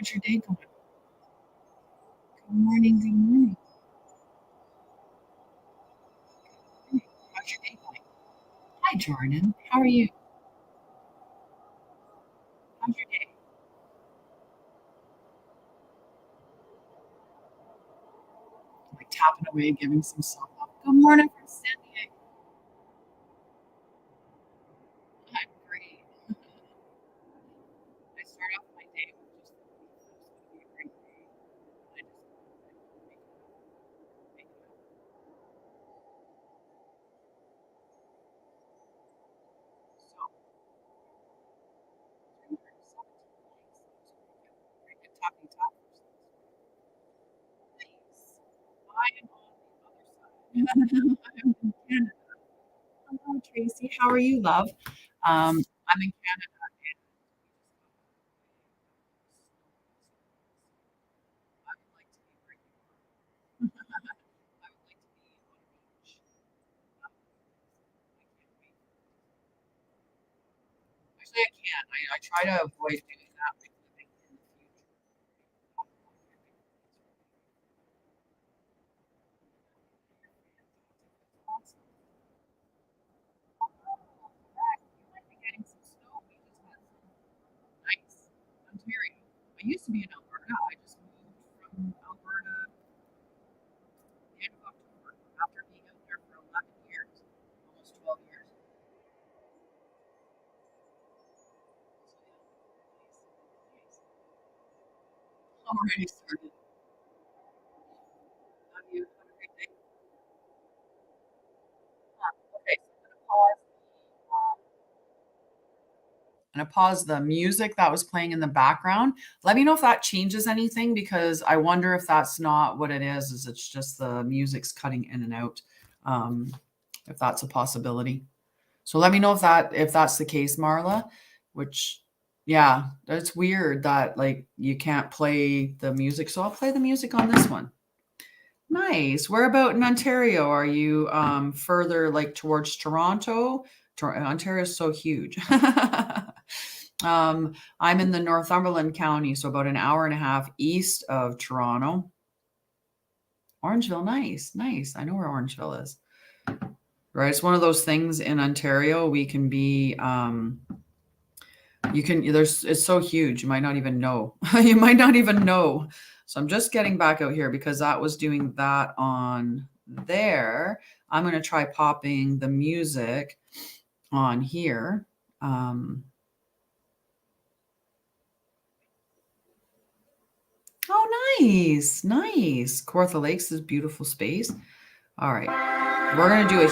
How's your day going? Good morning. Good morning. How's your day going? Hi, Jordan. How are you? How's your day? Like tapping away, giving some self love. Good morning from San Diego. I'm great. I start off my day with just the belief that it's going to be a great day. And I just make it up. So, 317 likes. That was pretty good. Pretty good tapping tap. Nice. I am on the other side. I'm in Canada. Hello, Tracy. How are you, love? I'm in Canada and we just got I would like to be where you are. I would like to be on a beach. I can't wait. Actually, I can't. I try to avoid doing that, like living in the future. I don't want to do it. It's awesome. Oh, correct. You might be getting some snow. We just had some nice Ontario. I used to be in Alberta. I just moved from Alberta the end of October after being out there for 11 years, almost 12 years. So yeah, nice. Already started. Have you had a great day? Okay, so I'm gonna pause the music that was playing in the background. Let me know if that changes anything because I wonder if that's not what it is it's just the music's cutting in and out. Um, if that's a possibility. So let me know if that's the case, Marla, which yeah, that's weird that like you can't play the music. So I'll play the music on this one. Nice. Where about in Ontario? Are you further like towards Toronto? Ontario is so huge. I'm in the Northumberland County, so about an hour and a half east of Toronto. Orangeville, nice, nice. I know where Orangeville is. Right, it's one of those things in Ontario. We can be, you can. It's so huge. You might not even know. You might not even know. So I'm just getting back out here because that was doing that on there. I'm going to try popping the music on here. Oh, nice. Nice. Kawartha Lakes is beautiful space. All right. We're going to do a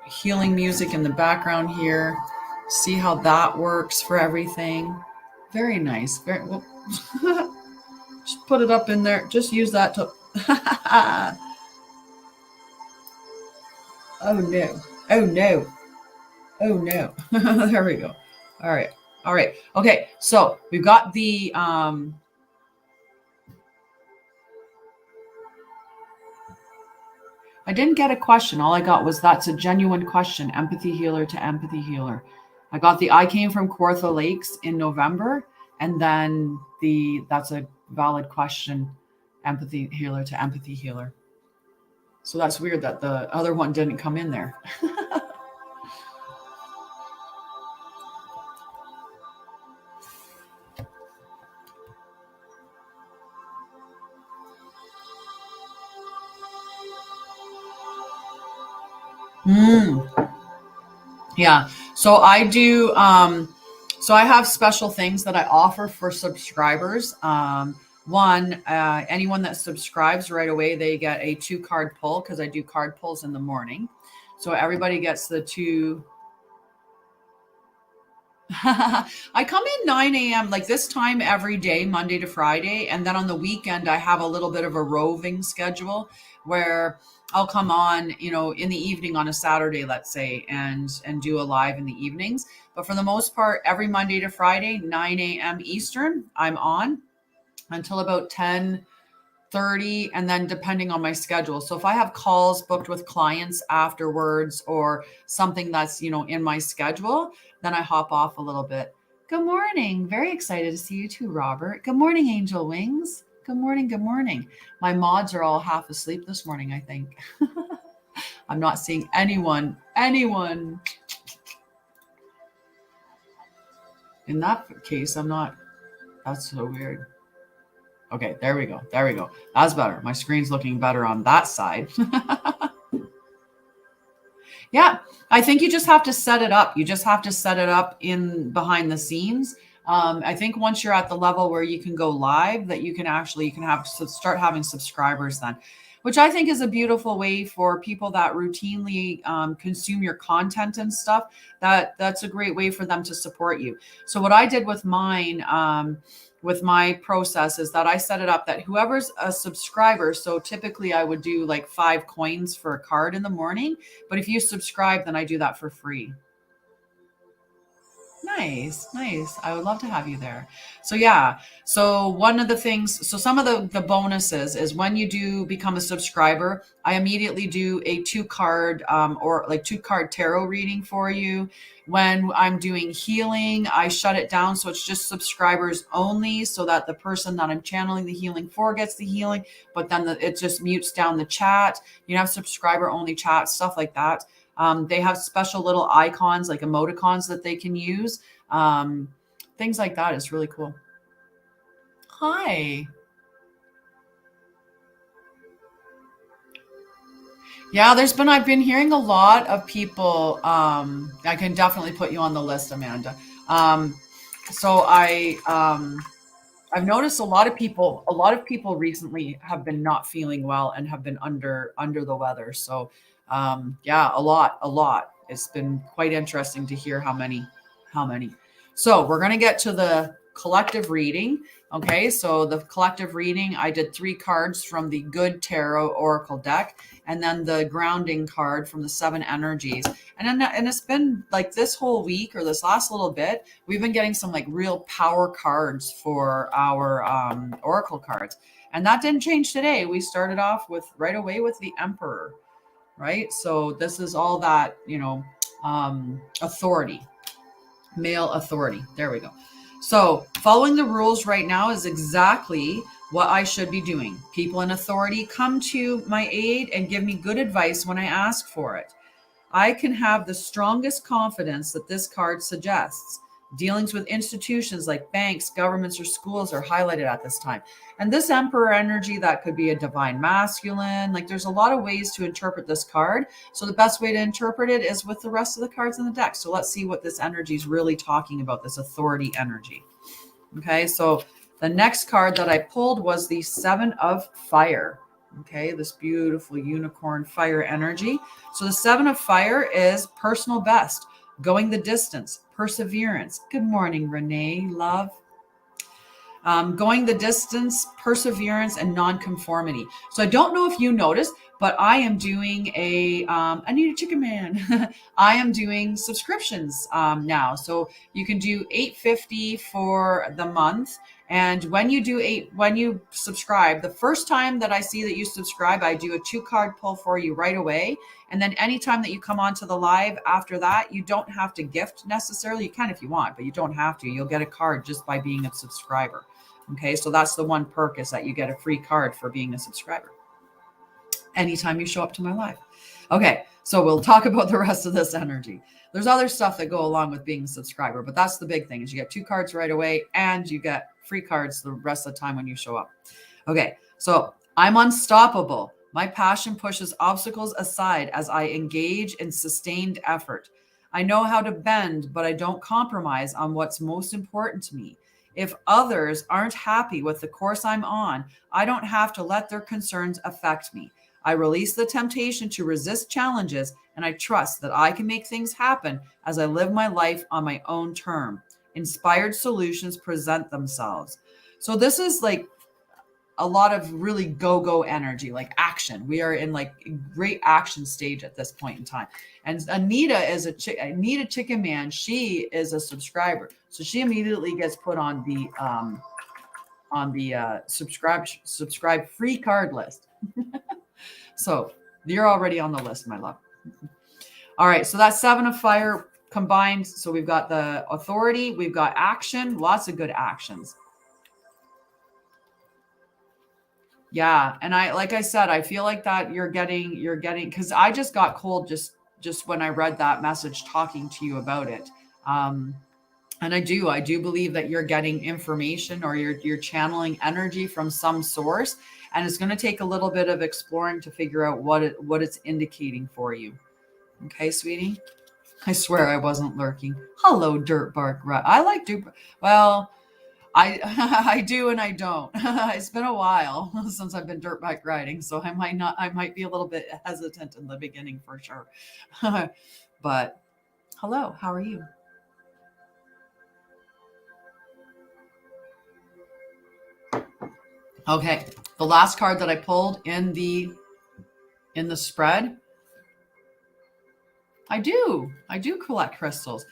healing music in the background here. See how that works for everything. Very nice. Very well. Just put it up in there. Just use that to Oh no. Oh no. Oh no. There we go. All right. All right. Okay. So we've got the I didn't get a question. All I got was that's a genuine question. Empathy healer to empathy healer. I came from Kawartha Lakes in November, and then that's a valid question. Empathy healer to empathy healer. So that's weird that the other one didn't come in there. Yeah. So I do so I have special things that I offer for subscribers. Anyone that subscribes right away, they get a 2-card pull because I do card pulls in the morning. So everybody gets the 2. I come in 9 a.m. like this time every day, Monday to Friday. And then on the weekend, I have a little bit of a roving schedule where I'll come on, in the evening on a Saturday, let's say, and do a live in the evenings. But for the most part, every Monday to Friday, 9 a.m. Eastern, I'm on until about 10:30, and then depending on my schedule. So if I have calls booked with clients afterwards or something that's, in my schedule, then I hop off a little bit Good morning. Very excited to see you too, Robert. Good morning, Angel Wings. Good morning. Good morning. My mods are all half asleep this morning, I think. I'm not seeing anyone. In that case, I'm not. That's so weird. Okay, there we go. There we go. That's better. My screen's looking better on that side. Yeah, I think you just have to set it up. You just have to set it up in behind the scenes. I think once you're at the level where you can go live, that you can have start having subscribers then, which I think is a beautiful way for people that routinely consume your content and stuff. That's a great way for them to support you. So what I did with mine, with my process, is that I set it up that whoever's a subscriber, so typically I would do like 5 coins for a card in the morning, but if you subscribe, then I do that for free. Nice. I would love to have you there. So yeah. So one of the things, so some of the bonuses is when you do become a subscriber, I immediately do a 2-card or like 2-card tarot reading for you. When I'm doing healing, I shut it down so it's just subscribers only, so that the person that I'm channeling the healing for gets the healing, but then it just mutes down the chat. You have subscriber only chat, stuff like that. They have special little icons like emoticons that they can use. Things like that is really cool. Hi. Yeah, I've been hearing a lot of people. I can definitely put you on the list, Amanda. So I've noticed a lot of people recently have been not feeling well and have been under the weather. So yeah, a lot. It's been quite interesting to hear how many. So we're going to get to the collective reading. Okay, so the collective reading, I did 3 cards from the Good Tarot Oracle deck, and then the grounding card from the 7 energies. And it's been like this whole week or this last little bit, we've been getting some like real power cards for our Oracle cards. And that didn't change today. We started off right away with the Emperor, right? So this is all that, authority, male authority. There we go. So following the rules right now is exactly what I should be doing. People in authority come to my aid and give me good advice when I ask for it. I can have the strongest confidence that this card suggests. Dealings with institutions like banks, governments, or schools are highlighted at this time. And this Emperor energy, that could be a divine masculine. Like there's a lot of ways to interpret this card. So the best way to interpret it is with the rest of the cards in the deck. So let's see what this energy is really talking about, this authority energy. Okay, so the next card that I pulled was the 7 of Fire. Okay, this beautiful unicorn fire energy. So the 7 of Fire is personal best, going the distance, perseverance. Good morning, Renee, love. Going the distance, perseverance, and nonconformity. So I don't know if you noticed, but I am doing I need a chicken man. I am doing subscriptions now. So you can do $8.50 for the month. And when you subscribe, the first time that I see that you subscribe, I do a 2-card pull for you right away. And then anytime that you come onto the live after that, you don't have to gift necessarily. You can if you want, but you don't have to. You'll get a card just by being a subscriber. Okay, so that's the one perk, is that you get a free card for being a subscriber anytime you show up to my live. Okay, so we'll talk about the rest of this energy. There's other stuff that go along with being a subscriber, but that's the big thing, is you get 2 cards right away and you get free cards the rest of the time when you show up. Okay, so I'm unstoppable. My passion pushes obstacles aside as I engage in sustained effort. I know how to bend, but I don't compromise on what's most important to me. If others aren't happy with the course I'm on, I don't have to let their concerns affect me. I release the temptation to resist challenges, and I trust that I can make things happen as I live my life on my own term. Inspired solutions present themselves. So this is like a lot of really go energy, like action. We are in like great action stage at this point in time. And Anita is Anita Chicken Man. She is a subscriber, so she immediately gets put on the subscribe free card list. So you're already on the list, my love. All right, so that 7 of Fire combined. So we've got the authority, we've got action, lots of good actions. Yeah. And like I said, I feel like that you're getting, because I just got cold just when I read that message talking to you about it. And I do believe that you're getting information, or you're channeling energy from some source, and it's going to take a little bit of exploring to figure out what it's indicating for you. Okay, sweetie. I swear I wasn't lurking. Hello, Dirtbark. I like Dirtbark. Well, I I do and I don't. It's been a while since I've been dirtbike riding, so I might be a little bit hesitant in the beginning for sure. But hello, how are you? Okay, the last card that I pulled in the spread. I do collect crystals.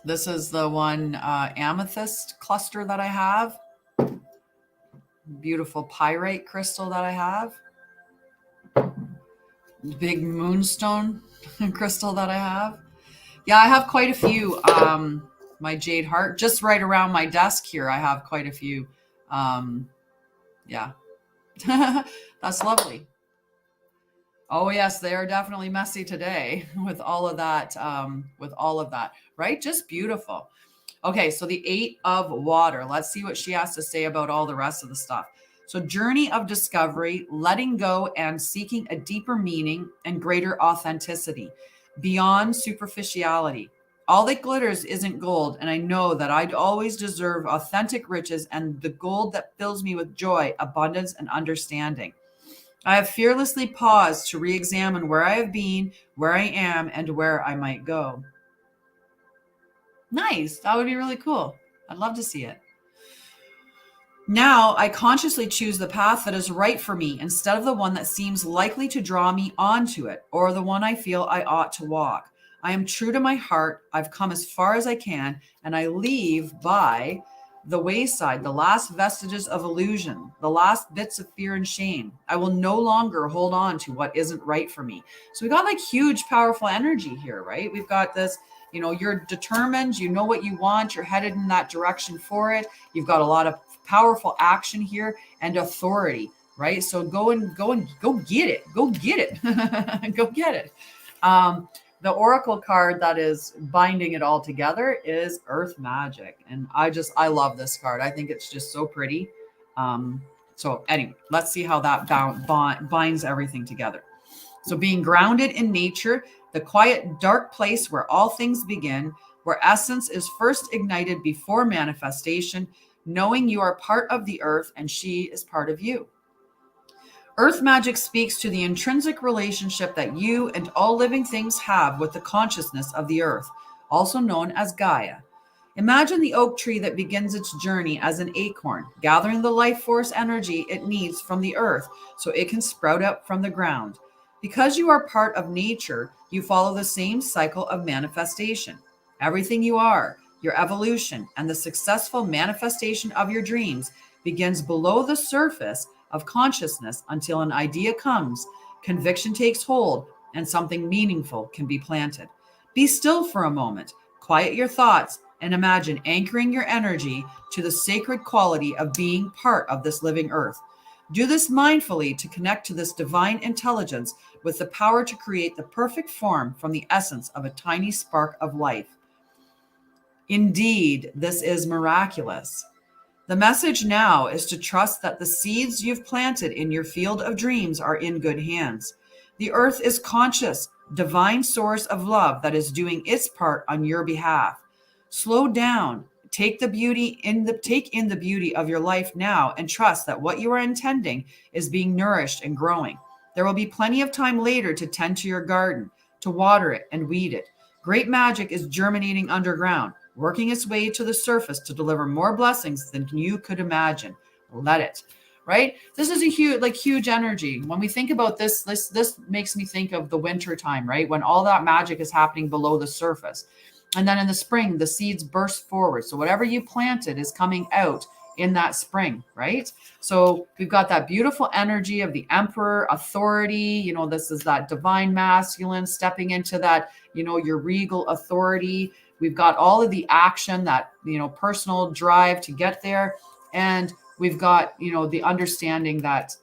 This is the one amethyst cluster that I have. Beautiful pyrite crystal that I have. Big moonstone crystal that I have. Yeah, I have quite a few. My jade heart, just right around my desk here, I have quite a few. Yeah. That's lovely. Oh yes, they are definitely messy today with all of that, right? Just beautiful. Okay, so the 8 of water. Let's see what she has to say about all the rest of the stuff. So journey of discovery, letting go and seeking a deeper meaning and greater authenticity beyond superficiality. All that glitters isn't gold, and I know that I'd always deserve authentic riches and the gold that fills me with joy, abundance, and understanding. I have fearlessly paused to re-examine where I have been, where I am, and where I might go. Nice. That would be really cool. I'd love to see it. Now I consciously choose the path that is right for me instead of the one that seems likely to draw me onto it, or the one I feel I ought to walk. I am true to my heart. I've come as far as I can, and I leave by the wayside the last vestiges of illusion, the last bits of fear and shame. I will no longer hold on to what isn't right for me. So we got like huge, powerful energy here, right? We've got this, you're determined, you know what you want, you're headed in that direction for it. You've got a lot of powerful action here and authority, right? So go get it. Go get it. Go get it. The oracle card that is binding it all together is Earth Magic. And I love this card. I think it's just so pretty. So anyway, let's see how that binds everything together. So being grounded in nature, the quiet, dark place where all things begin, where essence is first ignited before manifestation, knowing you are part of the earth and she is part of you. Earth magic speaks to the intrinsic relationship that you and all living things have with the consciousness of the earth, also known as Gaia. Imagine the oak tree that begins its journey as an acorn, gathering the life force energy it needs from the earth so it can sprout up from the ground. Because you are part of nature, you follow the same cycle of manifestation. Everything you are, your evolution, and the successful manifestation of your dreams begins below the surface of consciousness until an idea comes, conviction takes hold, and something meaningful can be planted. Be still for a moment, quiet your thoughts, and imagine anchoring your energy to the sacred quality of being part of this living earth. Do this mindfully to connect to this divine intelligence with the power to create the perfect form from the essence of a tiny spark of life. Indeed, this is miraculous. The message now is to trust that the seeds you've planted in your field of dreams are in good hands. The earth is conscious, divine source of love that is doing its part on your behalf. Slow down, take in the beauty of your life now and trust that what you are intending is being nourished and growing. There will be plenty of time later to tend to your garden, to water it and weed it. Great magic is germinating underground, working its way to the surface to deliver more blessings than you could imagine. Let it, right? This is a huge energy. When we think about this makes me think of the winter time, right? When all that magic is happening below the surface. And then in the spring, the seeds burst forward. So whatever you planted is coming out in that spring, right? So we've got that beautiful energy of the emperor, authority. You know, this is that divine masculine stepping into that, you know, your regal authority. We've got all of the action, that, you know, personal drive to get there. And we've got, you know, the understanding that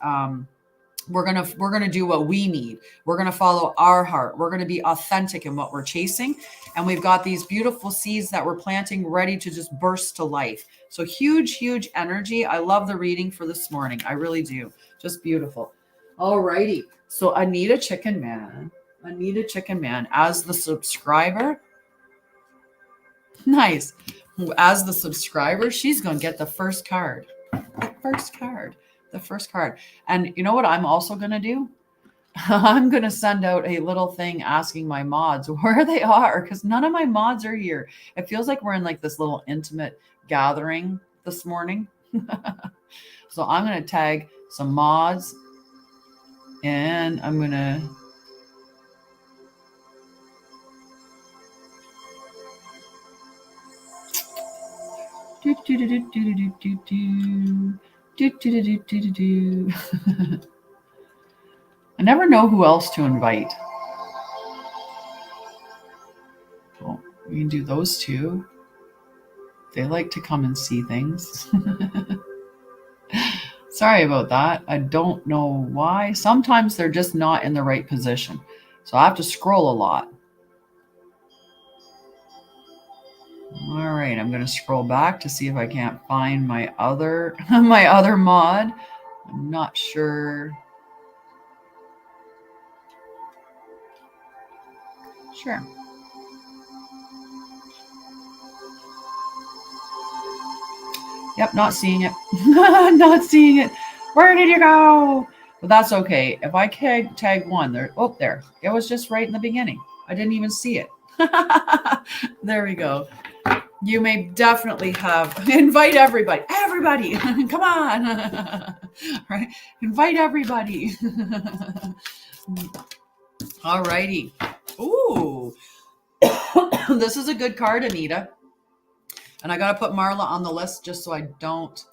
we're gonna do what we need. We're gonna follow our heart. We're gonna be authentic in what we're chasing. And we've got these beautiful seeds that we're planting ready to just burst to life. So huge, huge energy. I love the reading for this morning. I really do. Just beautiful. All righty. So Anita Chicken Man as the subscriber. Nice. As the subscriber, she's going to get the first card. The first card. And you know what I'm also going to do? I'm going to send out a little thing asking my mods where they are, because none of my mods are here. It feels like we're in like this little intimate gathering this morning. So I'm going to tag some mods, and I'm going to I never know who else to invite. Well, we can do those two. They like to come and see things. Sorry about that. I don't know why. Sometimes they're just not in the right position. So I have to scroll a lot. All right, I'm going to scroll back to see if I can't find my other mod. I'm not sure. Sure. Yep, not seeing it. Not seeing it. Where did you go? But that's okay. If I tag one there, oh, there. It was just right in the beginning. I didn't even see it. There we go. You may definitely have invite everybody. Everybody, come on. Right? Invite everybody. All righty. Ooh. This is a good card, Anita. And I got to put Marla on the list just so I don't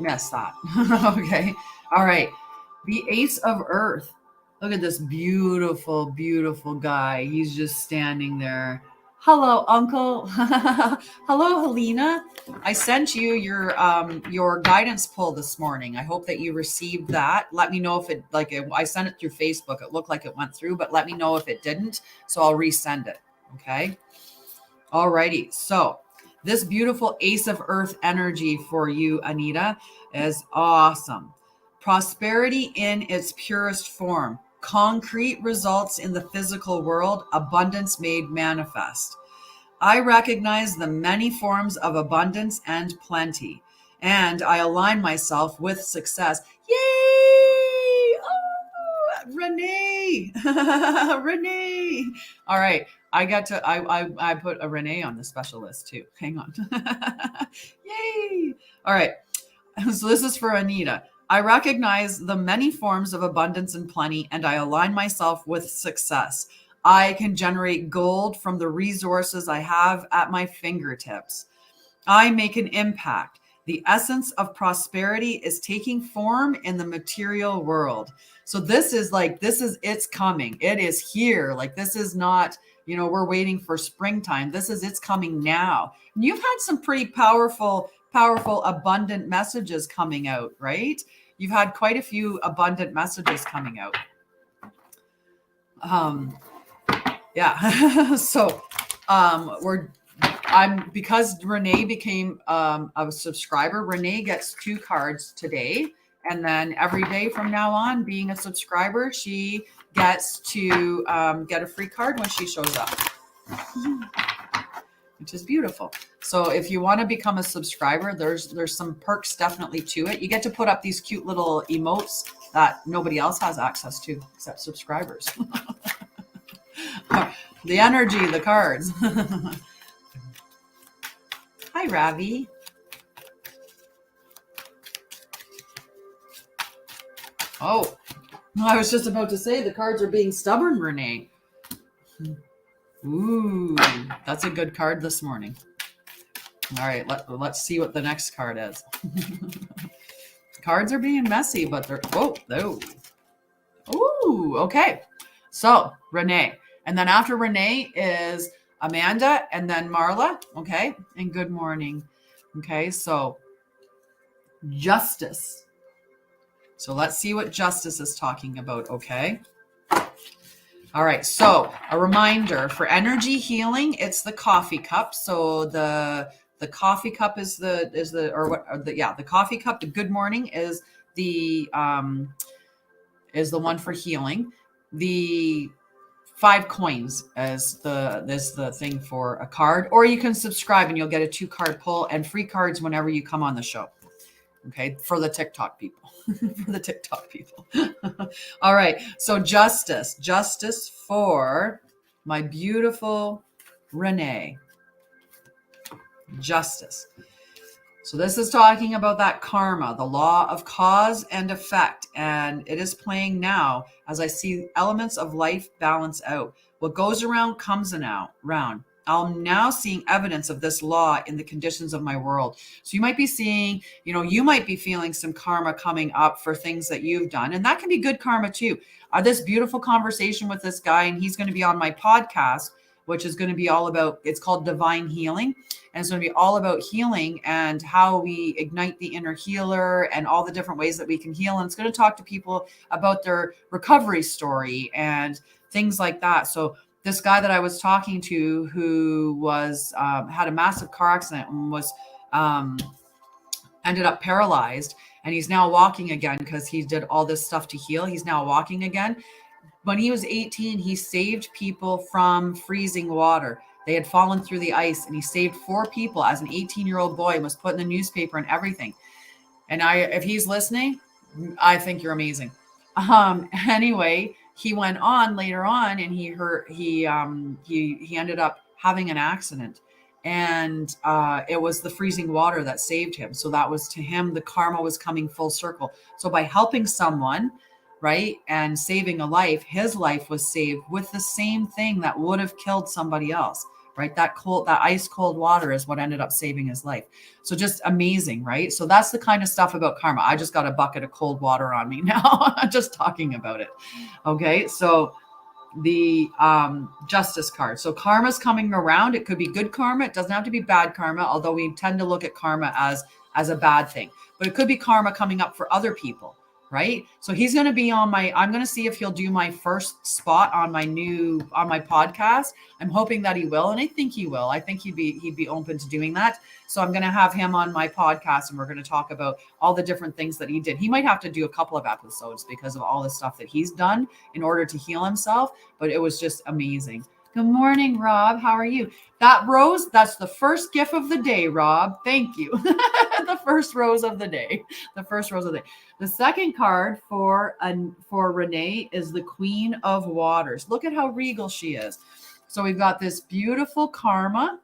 miss that. Okay. All right. The Ace of Earth. Look at this beautiful, beautiful guy. He's just standing there. Hello, Uncle. Hello, Helena. I sent you your guidance pull this morning. I hope that you received that. Let me know if I sent it through Facebook. It looked like it went through, but let me know if it didn't. So I'll resend it. Okay. All righty. So this beautiful Ace of Earth energy for you, Anita, is awesome. Prosperity in its purest form. Concrete results in the physical world. Abundance made manifest. I recognize the many forms of abundance and plenty, and I align myself with success. Yay! Oh, Renee! Renee! All right. I put a Renee on the special list too. Hang on. Yay! All right. So this is for Anita. I recognize the many forms of abundance and plenty, and I align myself with success. I can generate gold from the resources I have at my fingertips. I make an impact. The essence of prosperity is taking form in the material world. So it's coming. It is here. Like, this is not, we're waiting for springtime. It's coming now. And you've had some pretty powerful, abundant messages coming out, right? You've had quite a few abundant messages coming out. Yeah. So, because Renee became a subscriber, Renee gets 2 cards today. And then every day from now on, being a subscriber, she gets to get a free card when she shows up, which is beautiful. So if you want to become a subscriber, there's some perks definitely to it. You get to put up these cute little emotes that nobody else has access to except subscribers. The energy, the cards. Hi, Ravi. Oh, I was just about to say the cards are being stubborn, Renee. Ooh, that's a good card this morning. All right, let's see what the next card is. Cards are being messy, but they're, whoa, no. Ooh, okay. So Renee, and then after Renee is Amanda, and then Marla, okay? And good morning. Okay, so Justice. So let's see what Justice is talking about, okay? All right, so a reminder for energy healing, it's the coffee cup. So the coffee cup is the coffee cup. The good morning is the one for healing. The 5 coins is the thing for a card, or you can subscribe and you'll get a 2-card pull and free cards whenever you come on the show. Okay, for the TikTok people. For the TikTok people. All right, so justice for my beautiful Renee. Justice. So this is talking about that karma, the law of cause and effect, and it is playing now as I see elements of life balance out. What goes around comes around. I'm now seeing evidence of this law in the conditions of my world. So you might be seeing, you might be feeling some karma coming up for things that you've done. And that can be good karma too. This beautiful conversation with this guy, and he's going to be on my podcast, which is going to be all about, it's called Divine Healing. And it's going to be all about healing and how we ignite the inner healer and all the different ways that we can heal. And it's going to talk to people about their recovery story and things like that. So this guy that I was talking to, who was had a massive car accident and was ended up paralyzed, and he's now walking again because he did all this stuff to heal. He's now walking again. When he was 18, he saved people from freezing water. They had fallen through the ice, and he saved 4 people as an 18-year-old boy and was put in the newspaper and everything. And if he's listening, I think you're amazing. Anyway, he went on later on, and he ended up having an accident, and it was the freezing water that saved him. So that was, to him, the karma was coming full circle. So by helping someone, right, and saving a life, his life was saved with the same thing that would have killed somebody else, right? That ice cold water is what ended up saving his life. So just amazing, right? So that's the kind of stuff about karma. I just got a bucket of cold water on me now, just talking about it. Okay, so the justice card. So karma's coming around. It could be good karma. It doesn't have to be bad karma, although we tend to look at karma as a bad thing. But it could be karma coming up for other people. Right. So he's going to be on I'm going to see if he'll do my first spot on my podcast. I'm hoping that he will. And I think he will. I think he'd be open to doing that. So I'm going to have him on my podcast, and we're going to talk about all the different things that he did. He might have to do a couple of episodes because of all the stuff that he's done in order to heal himself. But it was just amazing. Good morning, Rob. How are you? That rose, that's the first gift of the day, Rob. Thank you. The first rose of the day. The first rose of the day. The second card for Renee is the Queen of Waters. Look at how regal she is. So we've got this beautiful karma,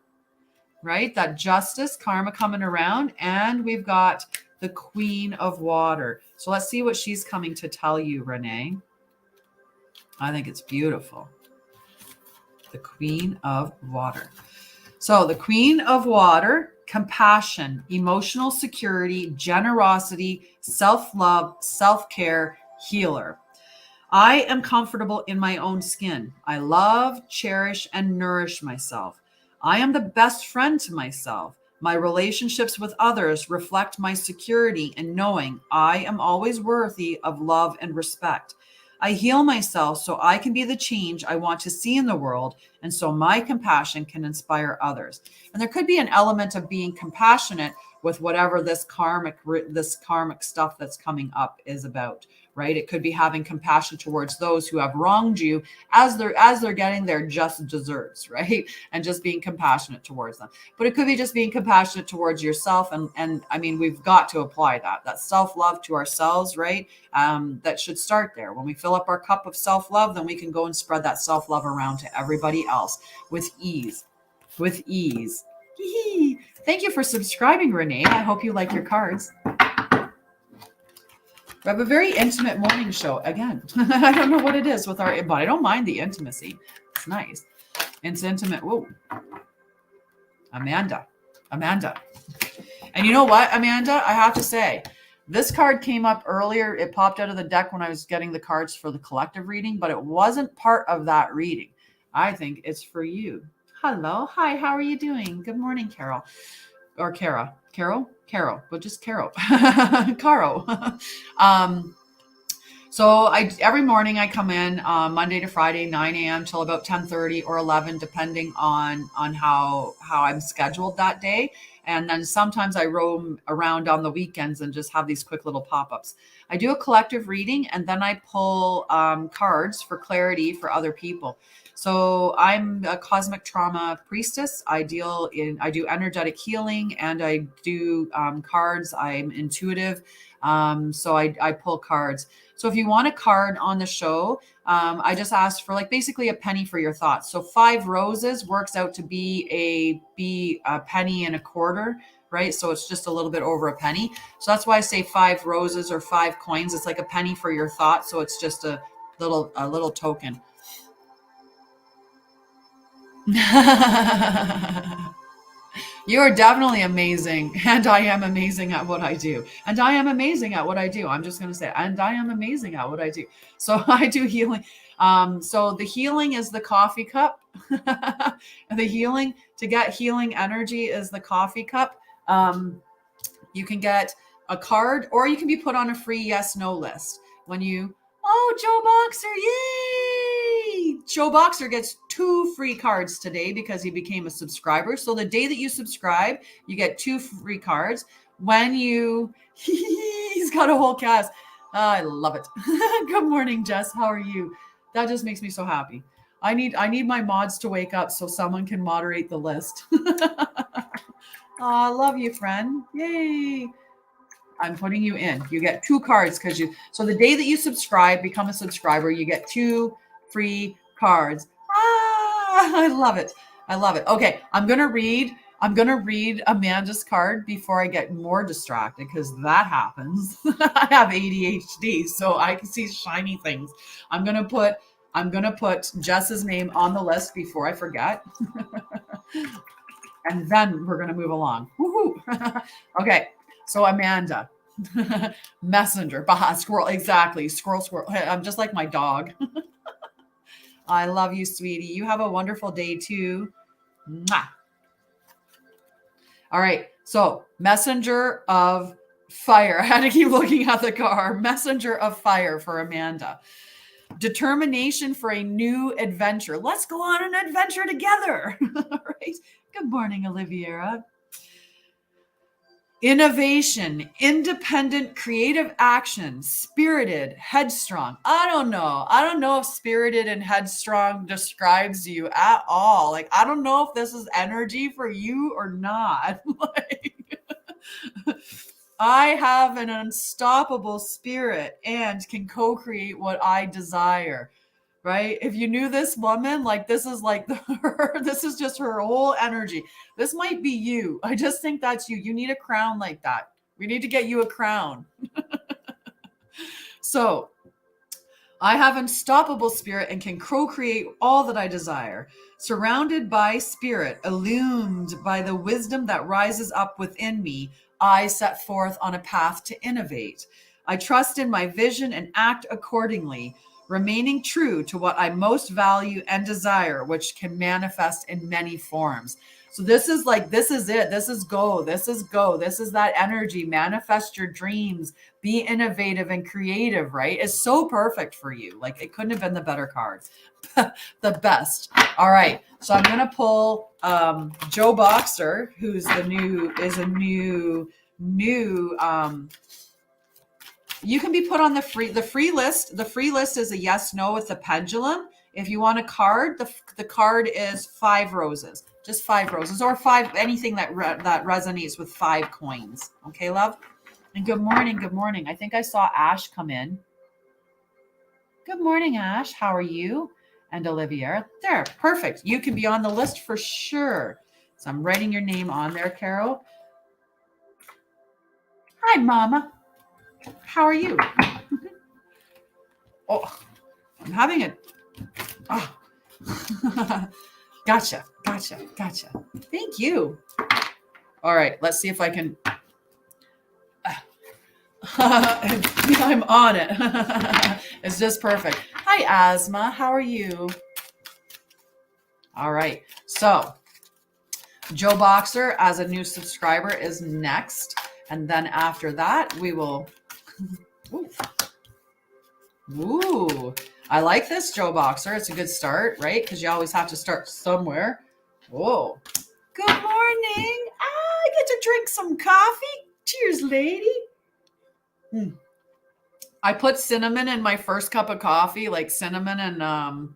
right? That justice, karma coming around. And we've got the Queen of Water. So let's see what she's coming to tell you, Renee. I think it's beautiful. The Queen of Water. So the Queen of Water, compassion, emotional security, generosity, self-love, self-care, healer. I am comfortable in my own skin. I love, cherish, and nourish myself. I am the best friend to myself. My relationships with others reflect my security in knowing I am always worthy of love and respect. I heal myself so I can be the change I want to see in the world, and so my compassion can inspire others. And there could be an element of being compassionate with whatever this karmic stuff that's coming up is about, right? It could be having compassion towards those who have wronged you as they're getting their just desserts, right? And just being compassionate towards them. But it could be just being compassionate towards yourself. And I mean, we've got to apply that self-love to ourselves, right? That should start there. When we fill up our cup of self-love, then we can go and spread that self-love around to everybody else with ease. With ease. Thank you for subscribing, Renee. I hope you like your cards. We have a very intimate morning show again. I don't know what it is with but I don't mind the intimacy. It's nice. It's intimate. Whoa. Amanda. Amanda. And you know what, Amanda? I have to say, this card came up earlier. It popped out of the deck when I was getting the cards for the collective reading, but it wasn't part of that reading. I think it's for you. Hello. Hi, how are you doing? Good morning, Carol. Or Kara. Carol, but just Carol. Caro. So every morning I come in Monday to Friday, 9 a.m. till about 10:30 or 11, depending on how I'm scheduled that day. And then sometimes I roam around on the weekends and just have these quick little pop-ups. I do a collective reading, and then I pull cards for clarity for other people. So I'm a cosmic trauma priestess. I do energetic healing, and I do cards. I'm intuitive. So I pull cards. So if you want a card on the show, I just asked for like basically a penny for your thoughts. So 5 roses works out to be a penny and a quarter, right? So it's just a little bit over a penny. So that's why I say 5 roses or 5 coins. It's like a penny for your thoughts. So it's just a little token. You are definitely amazing, and I am amazing at what I do. And I am amazing at what I do. I'm just going to say, and I am amazing at what I do. So I do healing. So the healing is the coffee cup. The healing, to get healing energy, is the coffee cup. You can get a card, or you can be put on a free yes/no list. When you, oh, Joe Boxer, yay! Joe Boxer gets 2 free cards today because he became a subscriber. So the day that you subscribe, you get 2 free cards. When you, he's got a whole cast. I love it. Good morning, Jess. How are you? That just makes me so happy. I need my mods to wake up so someone can moderate the list. I love you, friend. Yay. I'm putting you in. You get 2 cards so the day that you subscribe, become a subscriber, you get 2 free cards. I love it. I love it. Okay, I'm going to read Amanda's card before I get more distracted, because that happens. I have ADHD, so I can see shiny things. I'm going to put Jess's name on the list before I forget. And then we're going to move along. Woohoo. Okay. So Amanda, messenger, baha, squirrel, exactly. Squirrel. I'm just like my dog. I love you, sweetie. You have a wonderful day too. Mwah. All right. So messenger of fire. I had to keep looking at the car. Messenger of fire for Amanda. Determination for a new adventure. Let's go on an adventure together. Right. Good morning, Oliviera. Innovation, independent, creative action, spirited, headstrong. I don't know if spirited and headstrong describes you at all. Like, I don't know if this is energy for you or not. Like, I have an unstoppable spirit and can co-create what I desire. Right? If you knew this woman, like, this is like this is just her whole energy. This might be you. I just think that's you. You need a crown like that. We need to get you a crown. So I have unstoppable spirit and can co-create all that I desire. Surrounded by spirit, illumined by the wisdom that rises up within me, I set forth on a path to innovate. I trust in my vision and act accordingly, remaining true to what I most value and desire, which can manifest in many forms. So this is it. This is go. This is go. This is that energy. Manifest your dreams. Be innovative and creative, right? It's so perfect for you. Like, it couldn't have been the better cards. The best. All right. So I'm going to pull Joe Boxer, who's a new you can be put on the free list. The free list is a yes, no with the pendulum. If you want a card, the card is 5 roses, just 5 roses, or 5, anything that resonates with 5 coins. Okay, love? And good morning. Good morning. I think I saw Ash come in. Good morning, Ash. How are you? And Olivia. There. Perfect. You can be on the list for sure. So I'm writing your name on there, Carol. Hi, Mama. How are you? Oh, I'm having it. Oh. Gotcha. Thank you. All right, let's see if I can. I'm on it. It's just perfect. Hi, Asma. How are you? All right. So, Joe Boxer, as a new subscriber, is next. And then after that, we will. Ooh. I like this, Joe Boxer. It's a good start, right? Because you always have to start somewhere. Whoa. Good morning. I get to drink some coffee. Cheers, lady. I put cinnamon in my first cup of coffee, like cinnamon and yeah.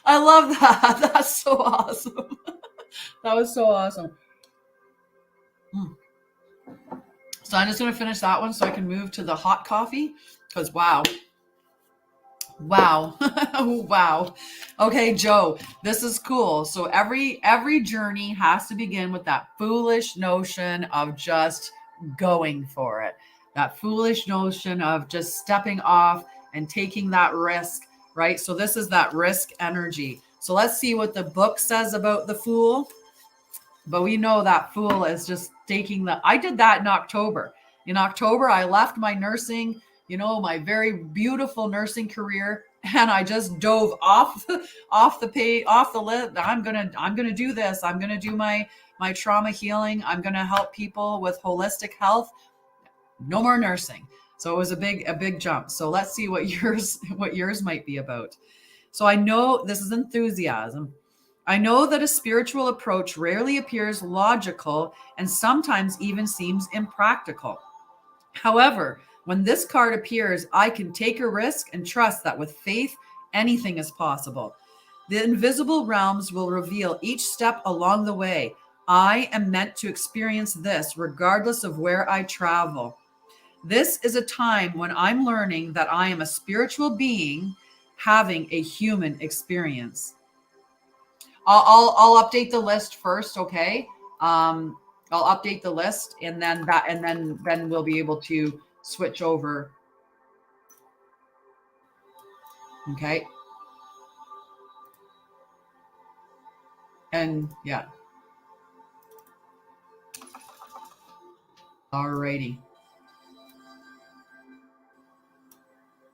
I love that. That's so awesome. That was so awesome. So I'm just going to finish that one so I can move to the hot coffee because wow. Wow. Okay, Joe, this is cool. So every journey has to begin with that foolish notion of just going for it. That foolish notion of just stepping off and taking that risk, right? So this is that risk energy. So let's see what the book says about the fool. But we know that fool is just taking I did that in October. In October, I left my nursing, my very beautiful nursing career, and I just dove off the list. I'm gonna do this. I'm gonna do my trauma healing. I'm gonna help people with holistic health. No more nursing. So it was a big jump. So let's see what yours might be about. So I know this is enthusiasm. I know that a spiritual approach rarely appears logical and sometimes even seems impractical. However, when this card appears, I can take a risk and trust that with faith, anything is possible. The invisible realms will reveal each step along the way. I am meant to experience this regardless of where I travel. This is a time when I'm learning that I am a spiritual being having a human experience. I'll update the list first, okay? I'll update the list and then we'll be able to switch over. Okay. And yeah. Alrighty.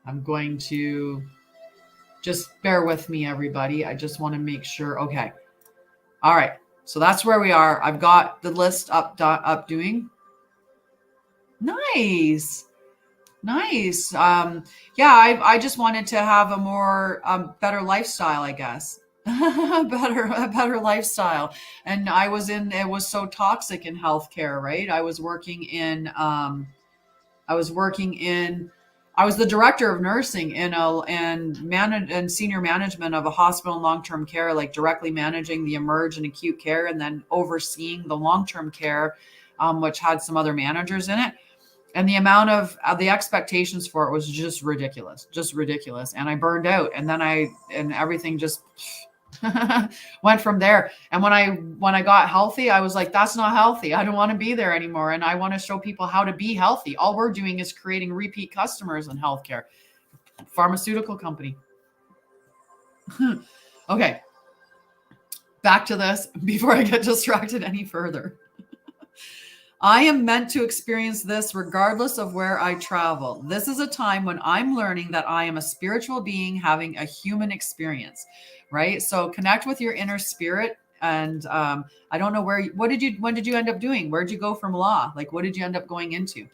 I'm going to just bear with me, everybody. I just want to make sure. Okay. All right. So that's where we are. I've got the list up doing. Nice. Yeah, I just wanted to have a more better lifestyle, I guess. a better lifestyle. And it was so toxic in healthcare, right? I was the director of nursing and senior management of a hospital in long-term care, like directly managing the emerge and acute care, and then overseeing the long-term care, which had some other managers in it. And the amount of the expectations for it was just ridiculous. And I burned out, and then everything just went from there. And when I got healthy, I was like, that's not healthy. I don't want to be there anymore. And I want to show people how to be healthy. All we're doing is creating repeat customers in healthcare. Pharmaceutical company. Okay. Back to this before I get distracted any further. I am meant to experience this regardless of where I travel. This is a time when I'm learning that I am a spiritual being having a human experience, right? So connect with your inner spirit. And I don't know when did you end up doing? Where'd you go from law? Like, what did you end up going into?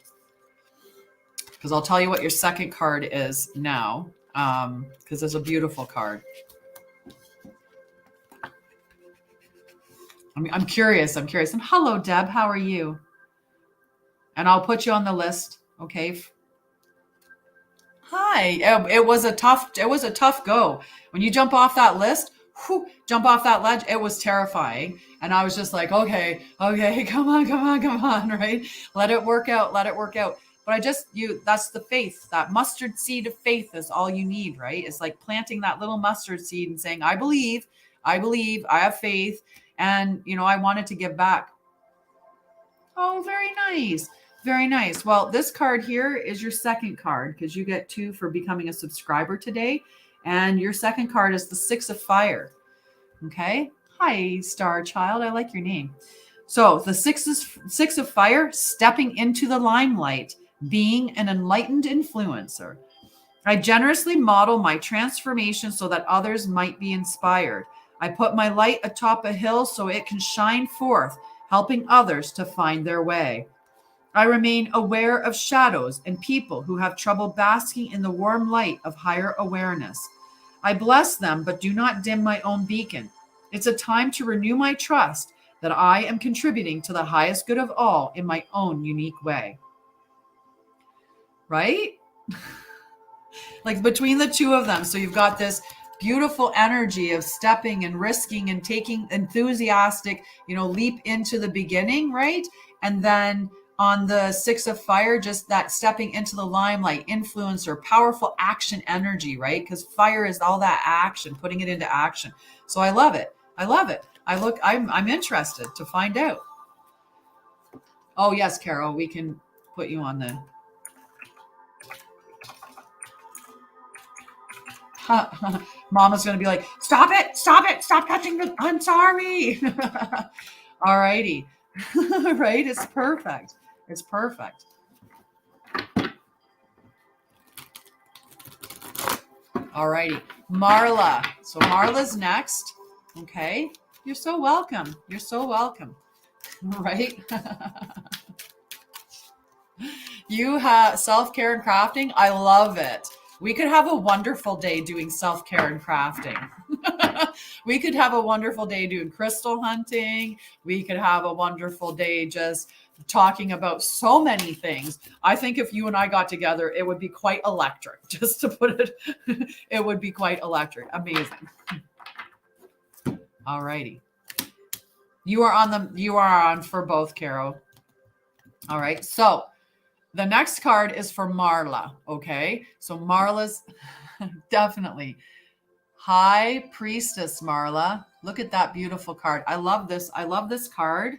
Because I'll tell you what your second card is now, because it's a beautiful card. I'm curious. And hello, Deb. How are you? And I'll put you on the list. Okay. Hi. It was a tough go. When you jump off that list, jump off that ledge, it was terrifying. And I was just like, okay, come on, right? Let it work out. But that's the faith. That mustard seed of faith is all you need, right? It's like planting that little mustard seed and saying, I believe, I have faith. And, I wanted to give back. Oh, very nice. Very nice. Well, this card here is your second card because you get 2 for becoming a subscriber today. And your second card is the Six of Fire. Okay. Hi, Star Child. I like your name. So the Six of Fire, stepping into the limelight, being an enlightened influencer. I generously model my transformation so that others might be inspired. I put my light atop a hill so it can shine forth, helping others to find their way. I remain aware of shadows and people who have trouble basking in the warm light of higher awareness. I bless them, but do not dim my own beacon. It's a time to renew my trust that I am contributing to the highest good of all in my own unique way. Right? Like between the two of them. So you've got this beautiful energy of stepping and risking and taking enthusiastic, leap into the beginning, right? And then on the Six of Fire, just that stepping into the limelight, influencer, powerful action energy, right? Because fire is all that action, putting it into action. So I love it. I love it. I'm interested to find out. Oh yes, Carol, we can put you on the Mama's going to be like, stop it, stop touching the, I'm sorry. All righty. Right? It's perfect. It's perfect. All righty. Marla. So Marla's next. Okay. You're so welcome. You're so welcome. Right? You have self-care and crafting. I love it. We could have a wonderful day doing self-care and crafting. We could have a wonderful day doing crystal hunting. We could have a wonderful day just talking about so many things. I think if you and I got together, it would be quite electric. Just to put it, it would be quite electric. Amazing. All righty. You are on for both, Carol. All right. So the next card is for Marla. Okay. So Marla's definitely High Priestess, Marla. Look at that beautiful card. I love this. I love this card.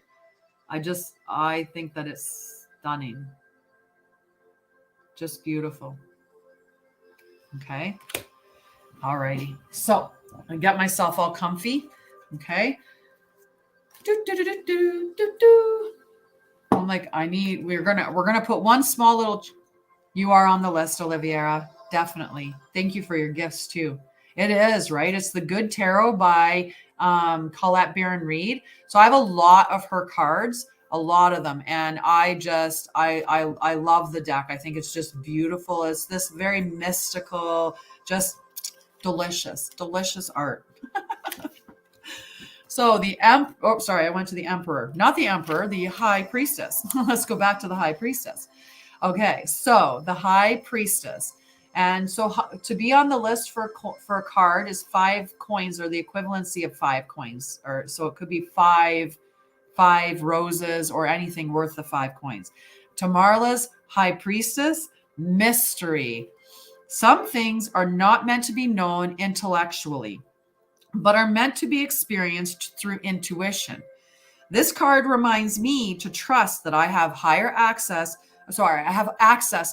I think that it's stunning. Just beautiful. Okay. All righty. So I get myself all comfy. Okay. I'm like, we're gonna put one small little. You are on the list, Oliviera. Definitely. Thank you for your gifts too. It is, right? It's the Good Tarot by Colette Baron Reed. So I have a lot of her cards, a lot of them. And I love the deck. I think it's just beautiful. It's this very mystical, just delicious art. So I went to the Emperor, not the Emperor, the High Priestess. Let's go back to the High Priestess. Okay. So the High Priestess. And so to be on the list for a card is 5 coins, or the equivalency of 5 coins. Or so it could be five roses or anything worth the 5 coins. To Marla's High Priestess, mystery. Some things are not meant to be known intellectually, but are meant to be experienced through intuition. This card reminds me to trust that I have access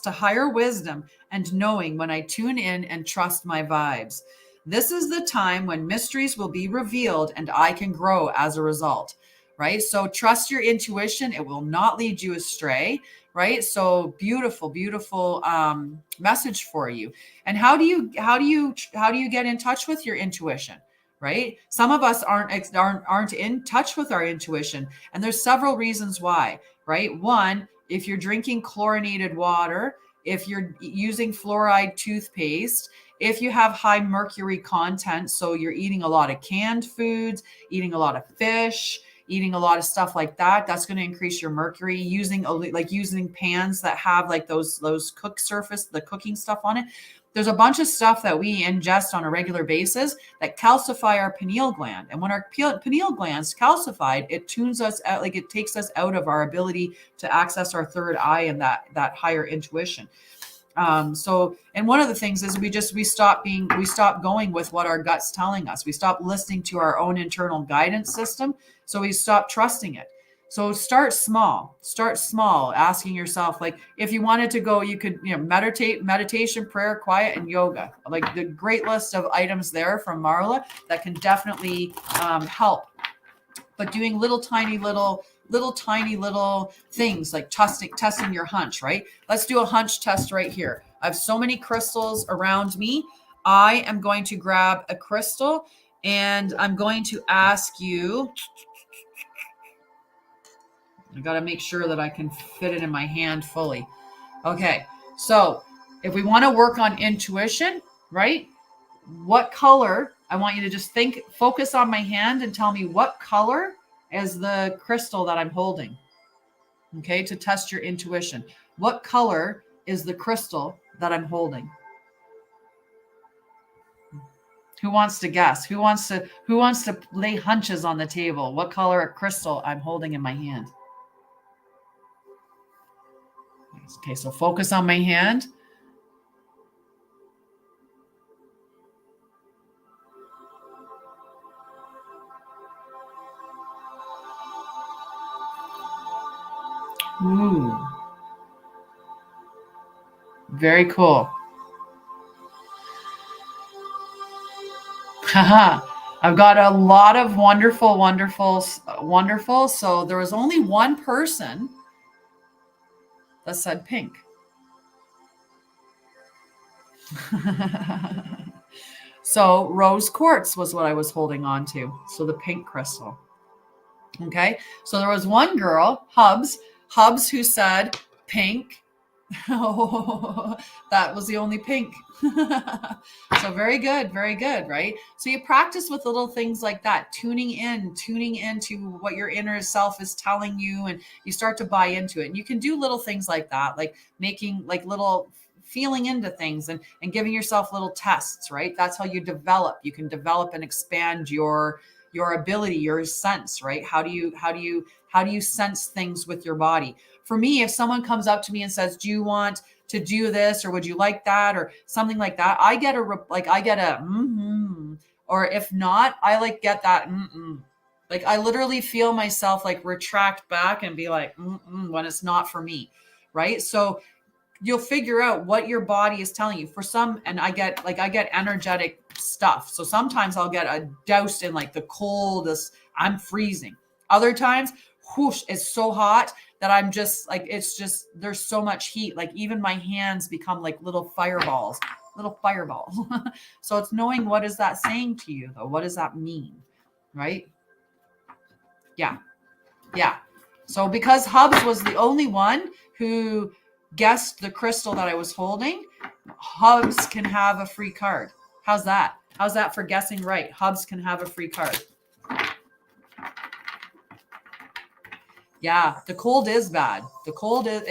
to higher wisdom and knowing when I tune in and trust my vibes. This is the time when mysteries will be revealed and I can grow as a result, right? So trust your intuition. It will not lead you astray, right? So beautiful message for you. And how do you get in touch with your intuition? Right? Some of us aren't in touch with our intuition, and there's several reasons why, right? One, if you're drinking chlorinated water, if you're using fluoride toothpaste, if you have high mercury content, so you're eating a lot of canned foods, eating a lot of fish, eating a lot of stuff like that, that's going to increase your mercury. Using pans that have like those the cooking stuff on it. There's a bunch of stuff that we ingest on a regular basis that calcify our pineal gland. And when our pineal gland's calcified, it tunes us out, like it takes us out of our ability to access our third eye and that higher intuition. And one of the things is we stop going with what our gut's telling us. We stop listening to our own internal guidance system. So we stop trusting it. So start small, asking yourself, like, if you wanted to go, you could, meditation, prayer, quiet, and yoga, like the great list of items there from Marla that can definitely help. But doing little tiny things like testing your hunch, right? Let's do a hunch test right here. I have so many crystals around me. I am going to grab a crystal and I'm going to ask you, I got to make sure that I can fit it in my hand fully. Okay. So if we want to work on intuition, right? What color? I want you to just focus on my hand and tell me what color is the crystal that I'm holding. Okay. To test your intuition. What color is the crystal that I'm holding? Who wants to guess? Who wants to lay hunches on the table? What color crystal I'm holding in my hand? Okay, so focus on my hand. Ooh. Very cool. Haha. I've got a lot of wonderful. So there was only one person that said pink. So rose quartz was what I was holding on to. So the pink crystal. Okay. So there was one girl, Hubs, who said pink. Oh, that was the only pink. So very good, right? So you practice with little things like that, tuning into what your inner self is telling you, and you start to buy into it. And you can do little things like that, like making like little feeling into things and giving yourself little tests, right? That's how you develop. You can develop and expand your ability, your sense, right? How do you sense things with your body? For me, if someone comes up to me and says, do you want to do this, or would you like that, or something like that, I get a mm-hmm. Or if not, I like get that mm-mm. Like I literally feel myself like retract back and be like mm-mm, when it's not for me, right? So you'll figure out what your body is telling you. For some, and I get energetic stuff. So sometimes I'll get a doused in like the coldest, I'm freezing. Other times, whoosh, it's so hot that I'm just like, there's so much heat. Like even my hands become like little fireballs. So it's knowing, what is that saying to you though? What does that mean? Right? Yeah. So because Hubs was the only one who guessed the crystal that I was holding, Hubs can have a free card. How's that? How's that for guessing right? Hubs can have a free card. Yeah, the cold is bad. The cold is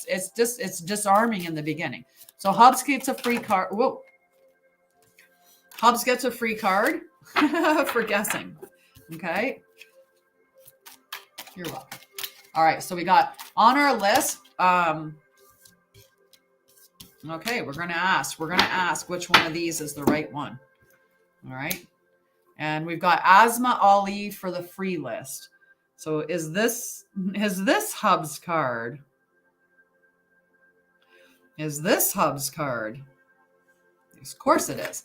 it's disarming in the beginning. So Hubs gets a free card. Whoa. Hubs gets a free card for guessing. Okay. You're welcome. All right, so we got on our list. Okay, we're gonna ask which one of these is the right one. All right, and we've got Asma Ali for the free list. So is this Hub's card? Is this Hub's card? Of course it is.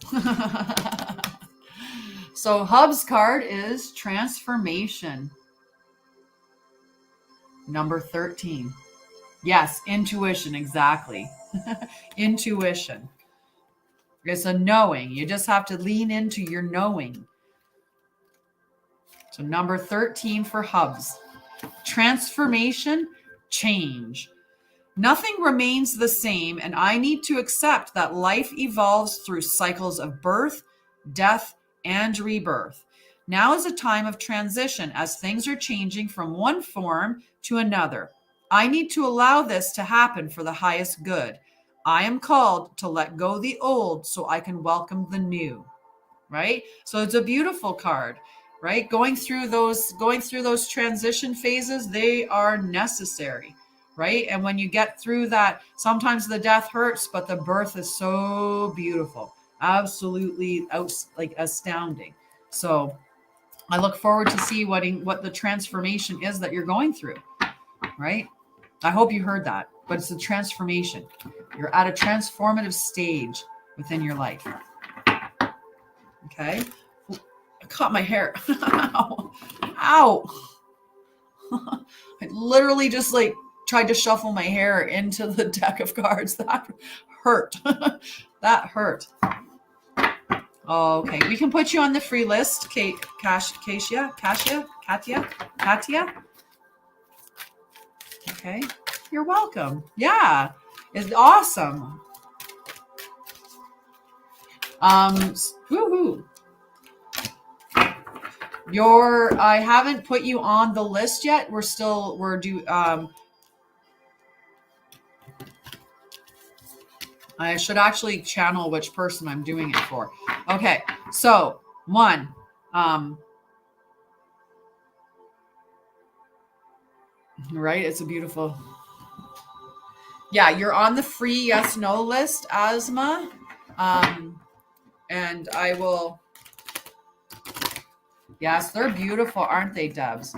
So Hub's card is transformation. Number 13. Yes, intuition, exactly. Intuition. It's a knowing. You just have to lean into your knowing. So number 13 for Hubs. Transformation, change. Nothing remains the same, and I need to accept that life evolves through cycles of birth, death, and rebirth. Now is a time of transition as things are changing from one form to another. I need to allow this to happen for the highest good. I am called to let go the old so I can welcome the new. Right? So it's a beautiful card, right? Going through those transition phases, they are necessary, right? And when you get through that, sometimes the death hurts, but the birth is so beautiful. Absolutely astounding. So I look forward to see what the transformation is that you're going through, right? I hope you heard that, but it's a transformation. You're at a transformative stage within your life. Okay. I caught my hair. Ow. Ow. I literally just like tried to shuffle my hair into the deck of cards. That hurt. That hurt. Okay, we can put you on the free list, Katia. Okay, you're welcome. Yeah, it's awesome. Woohoo. I haven't put you on the list yet. I should actually channel which person I'm doing it for. Okay, so one, right? It's a beautiful. Yeah, you're on the free yes no list, Asma. And I will. Yes, they're beautiful, aren't they, Debs?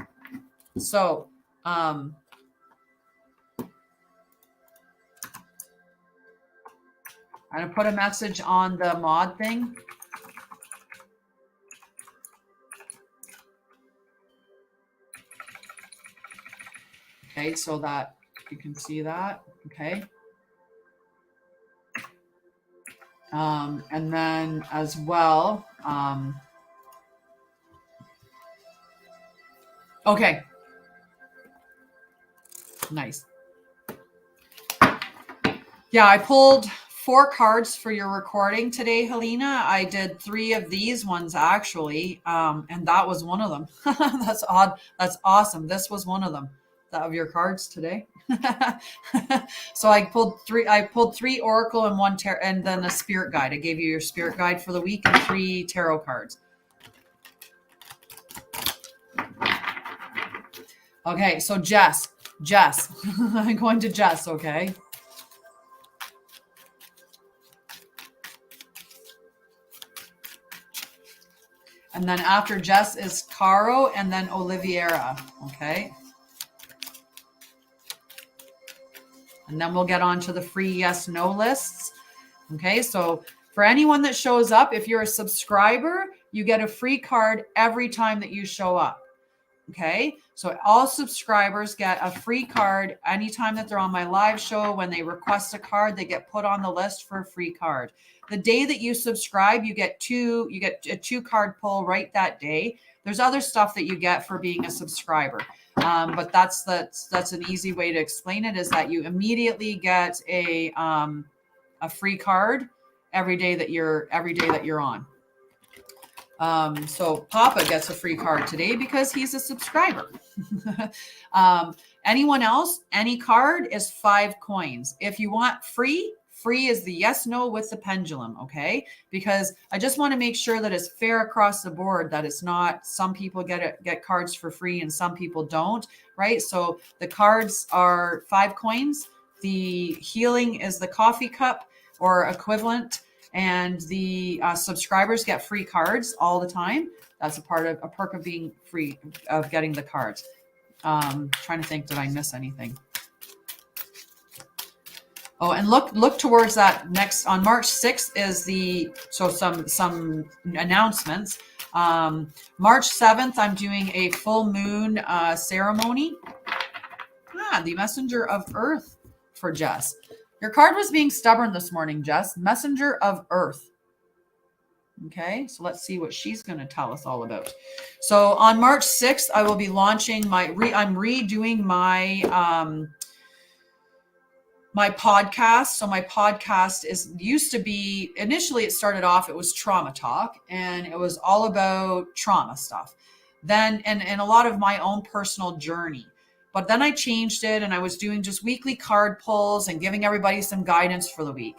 So, I'm going to put a message on the mod thing. Okay, so that you can see that. Okay. And then as well, okay. Nice. Yeah, I pulled 4 cards for your recording today, Helena. I did 3 of these ones actually, and that was one of them. That's odd. That's awesome. This was one of them. Of your cards today. So I pulled 3. I pulled 3 oracle and 1 tarot, and then a spirit guide. I gave you your spirit guide for the week and 3 tarot cards. Okay, so Jess, I'm going to Jess. Okay. And then after Jess is Caro and then Oliviera. Okay. And then we'll get on to the free yes, no lists. Okay, so for anyone that shows up, if you're a subscriber, you get a free card every time that you show up. Okay, so all subscribers get a free card anytime that they're on my live show. When they request a card, they get put on the list for a free card. The day that you subscribe, you get a 2 card pull right that day. There's other stuff that you get for being a subscriber. But that's an easy way to explain it, is that you immediately get a free card every day that you're on. So Papa gets a free card today because he's a subscriber. Anyone else, any card is 5 coins. If you want free is the yes, no with the pendulum. Okay. Because I just want to make sure that it's fair across the board, that it's not some people get cards for free and some people don't. Right. So the cards are 5 coins. The healing is the coffee cup or equivalent. And the subscribers get free cards all the time. That's a perk of being free, of getting the cards. Trying to think, did I miss anything? Oh, and look towards that next on March 6th is some announcements. March 7th, I'm doing a full moon ceremony. The Messenger of Earth for Jess. Your card was being stubborn this morning, Jess. Messenger of Earth. Okay, so let's see what she's going to tell us all about. So on March 6th, I will be launching I'm redoing my my podcast. So my podcast used to be, initially it started off, it was trauma talk, and it was all about trauma stuff. Then, and a lot of my own personal journey. But then I changed it and I was doing just weekly card pulls and giving everybody some guidance for the week.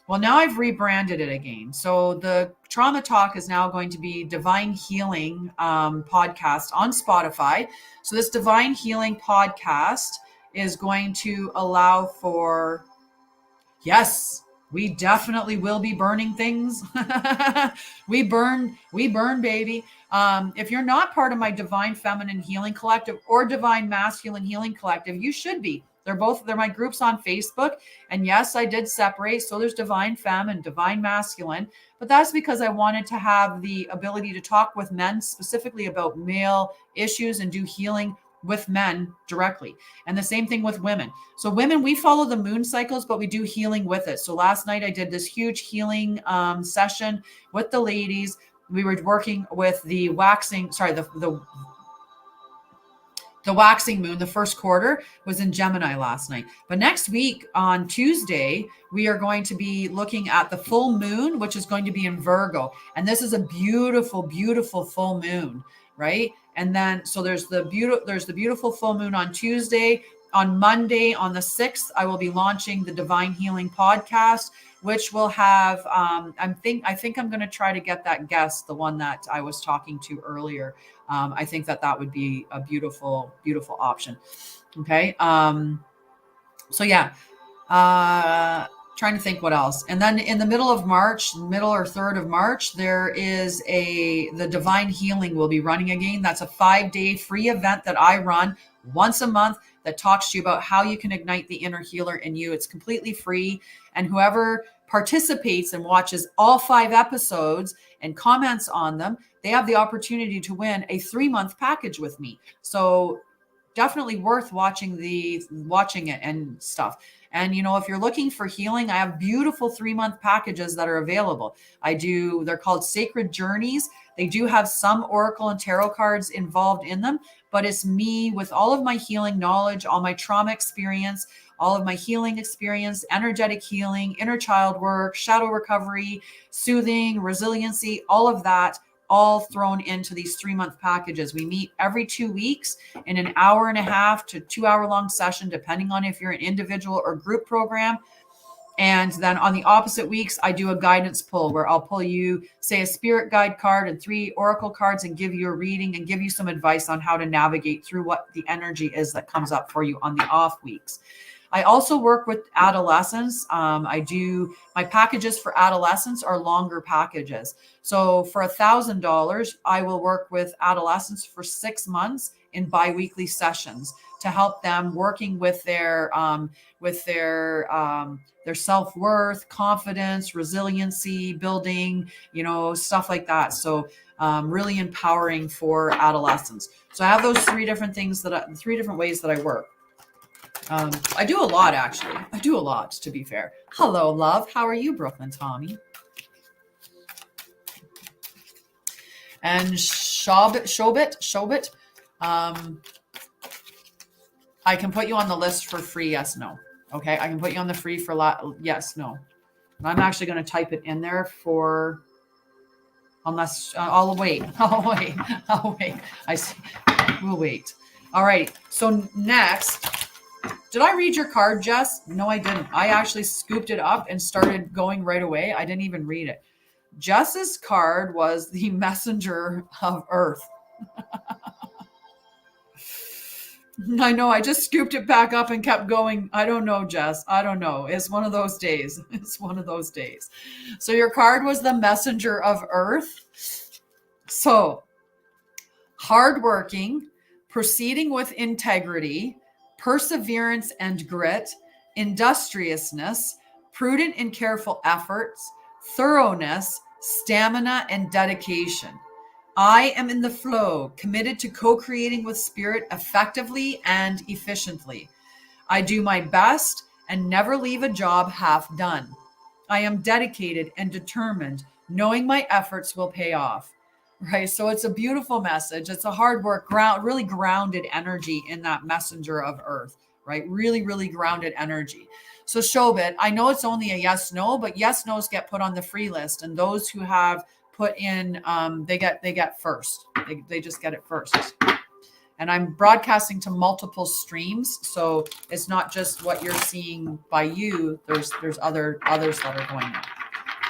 Well, now I've rebranded it again. So the Trauma Talk is now going to be Divine Healing podcast on Spotify. So this Divine Healing podcast is going to allow for, yes, we definitely will be burning things. We burn, baby. If you're not part of my Divine Feminine Healing Collective or Divine Masculine Healing Collective, you should be. They're my groups on Facebook. And yes, I did separate. So there's Divine Femme and Divine Masculine. But that's because I wanted to have the ability to talk with men specifically about male issues and do healing with men directly. And the same thing with women. So women, we follow the moon cycles, but we do healing with it. So last night I did this huge healing session with the ladies. We were working with the waxing, the waxing moon. The first quarter was in Gemini last night. But next week on Tuesday, we are going to be looking at the full moon, which is going to be in Virgo. And this is a beautiful, beautiful full moon, right? And then, so there's the beautiful full moon on Tuesday. On Monday, on the 6th, I will be launching the Divine Healing Podcast, which will have, I think I'm going to try to get that guest, the one that I was talking to earlier. I think that would be a beautiful, beautiful option. Okay. So yeah, trying to think what else. And then in the middle of March, middle or 3rd of March, there is the Divine Healing will be running again. That's a 5-day free event that I run once a month that talks to you about how you can ignite the inner healer in you. It's completely free. And whoever participates and watches all 5 episodes and comments on them, they have the opportunity to win a 3-month package with me. So definitely worth watching it and stuff. And, if you're looking for healing, I have beautiful 3-month packages that are available. They're called Sacred Journeys. They do have some Oracle and Tarot cards involved in them, but it's me with all of my healing knowledge, all my trauma experience, all of my healing experience, energetic healing, inner child work, shadow recovery, soothing, resiliency, all of that, all thrown into these 3-month packages. We meet every 2 weeks in an 1.5 to 2 hour long session, depending on if you're an individual or group program. And then on the opposite weeks, I do a guidance pull where I'll pull you, say, a spirit guide card and 3 oracle cards and give you a reading and give you some advice on how to navigate through what the energy is that comes up for you on the off weeks. I also work with adolescents. My packages for adolescents are longer packages. So for $1,000, I will work with adolescents for 6 months in biweekly sessions to help them working with their self-worth, confidence, resiliency, building, stuff like that. So really empowering for adolescents. So I have those 3 different things 3 different ways that I work. I do a lot, actually. I do a lot, to be fair. Hello, love. How are you, Brooklyn Tommy? And Shobit. I can put you on the list for free. Yes, no. Okay, I can put you on the free for yes, no. I'm actually going to type it in there unless I'll wait. I'll wait. I see. We'll wait. All right. So next. Did I read your card, Jess? No, I didn't. I actually scooped it up and started going right away. I didn't even read it. Jess's card was the Messenger of Earth. I know. I just scooped it back up and kept going. I don't know, Jess. I don't know. It's one of those days. So your card was the Messenger of Earth. So hardworking, proceeding with integrity, perseverance and grit, industriousness, prudent and careful efforts, thoroughness, stamina, and dedication. I am in the flow, committed to co-creating with spirit effectively and efficiently. I do my best and never leave a job half done. I am dedicated and determined, knowing my efforts will pay off. Right. So it's a beautiful message. It's a hard work, really grounded energy in that Messenger of Earth, right? Really, really grounded energy. So Shobit, I know it's only a yes, no, but yes, no's get put on the free list. And those who have put in, they get first. They just get it first. And I'm broadcasting to multiple streams. So it's not just what you're seeing by you. There's others that are going on.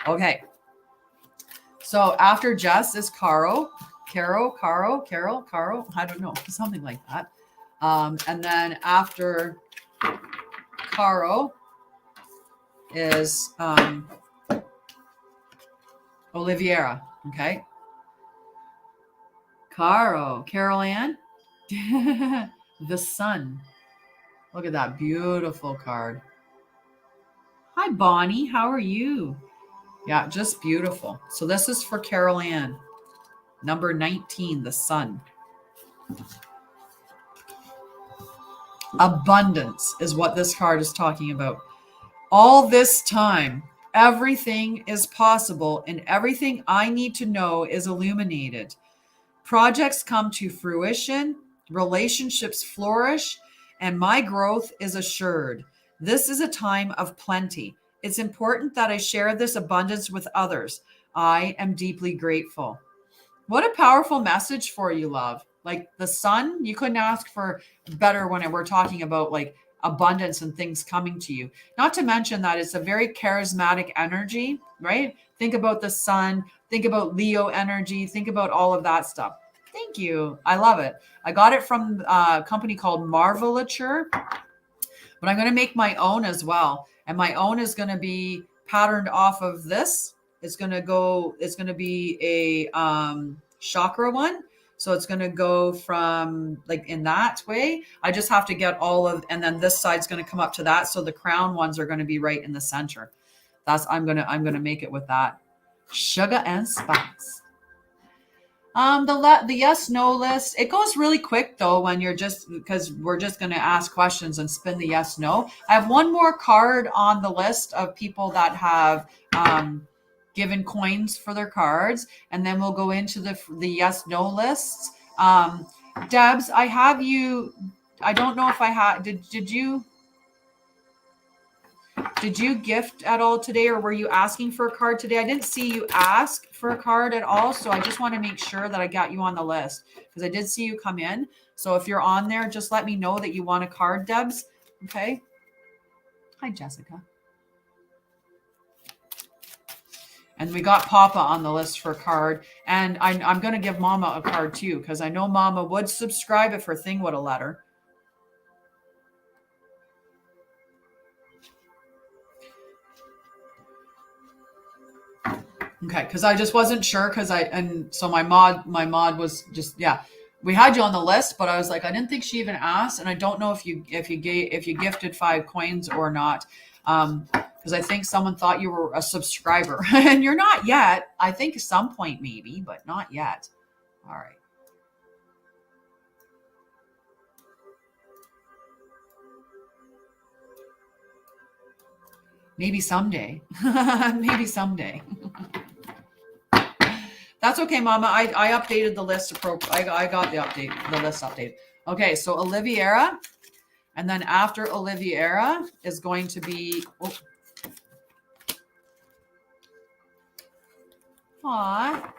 Okay. So after Jess is Carol, I don't know, something like that. And then after Caro is Oliviera, okay? Carol Ann. The sun. Look at that beautiful card. Hi, Bonnie. How are you? Yeah, just beautiful. So this is for Carol Ann. Number 19, the sun. Abundance is what this card is talking about. All this time, everything is possible and everything I need to know is illuminated. Projects come to fruition, relationships flourish, and my growth is assured. This is a time of plenty. It's important that I share this abundance with others. I am deeply grateful. What a powerful message for you, love. Like the sun, you couldn't ask for better when we're talking about like abundance and things coming to you. Not to mention that it's a very charismatic energy, right? Think about the sun, think about Leo energy, think about all of that stuff. Thank you. I love it. I got it from a company called Marvelature, but I'm going to make my own as well. And my own is going to be patterned off of this. It's going to be a chakra one. So it's going to go from like in that way. I just have to get all of, and then this side's going to come up to that. So the crown ones are going to be right in the center. I'm going to make it with that. Sugar and spice. The yes, no list, it goes really quick though when you're just, because we're just going to ask questions and spin the yes, no. I have one more card on the list of people that have given coins for their cards, and then we'll go into the yes, no lists. Debs, I have you, I don't know if I had, did you gift at all today, or were you asking for a card today? I didn't see you ask for a card at all. So I just want to make sure that I got you on the list because I did see you come in. So if you're on there, just let me know that you want a card, Debs. Okay. Hi, Jessica. And we got Papa on the list for a card. And I'm going to give Mama a card too, because I know Mama would subscribe if her thing would have let her. Okay, because I just wasn't sure so my mod was just, yeah, we had you on the list, but I was like, I didn't think she even asked, and I don't know if you gifted 5 coins or not, because I think someone thought you were a subscriber, and you're not yet. I think at some point maybe, but not yet. All right. Maybe someday. Maybe someday. That's okay, Mama. I updated the list. I got the list updated. Okay, so Oliviera. And then after Oliviera is going to be... Oh. Aw.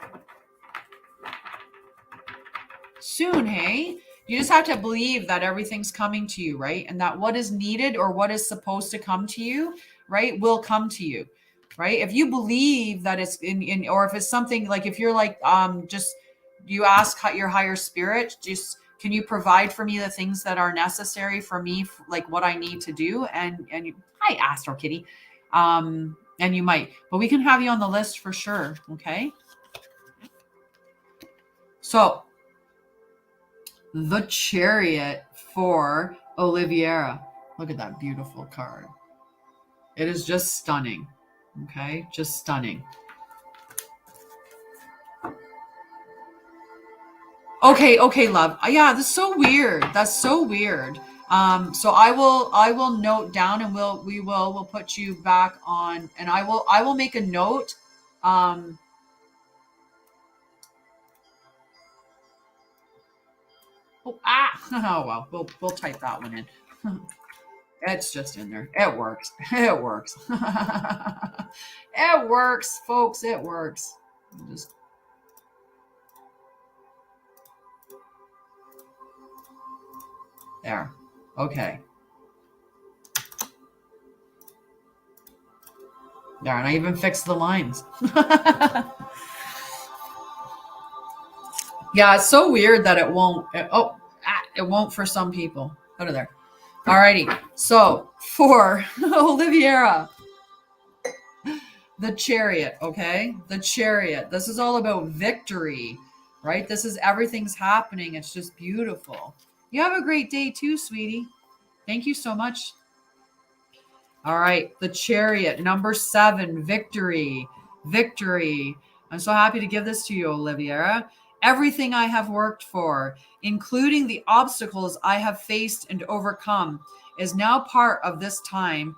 Soon, hey? You just have to believe that everything's coming to you, right? And that what is needed or what is supposed to come to you, right, will come to you, right? If you believe that it's in or if it's something like, if you're like, just you ask your higher spirit, just, can you provide for me the things that are necessary for me, like what I need to do? And you, hi, Astro Kitty. And you might, but we can have you on the list for sure. Okay. So the Chariot for Oliviera. Look at that beautiful card. It is just stunning. Okay, just stunning. Okay, love. Yeah, that's so weird. That's so weird. So I will note down, and we'll put you back on, and I will make a note. Oh well, we'll type that one in. It's just in there. It works. It works. It works, folks. It works. Just there. Okay. There, and I even fixed the lines. Yeah, it's so weird that it won't. It won't for some people. Out of there. Alrighty, so for Oliviera, the Chariot, okay? The Chariot. This is all about victory. right? This is everything's happening. It's just beautiful. You have a great day too, sweetie. Thank you so much. All right, the Chariot, number 7, victory, victory. I'm so happy to give this to you, Olivia. Everything I have worked for, including the obstacles I have faced and overcome, is now part of this time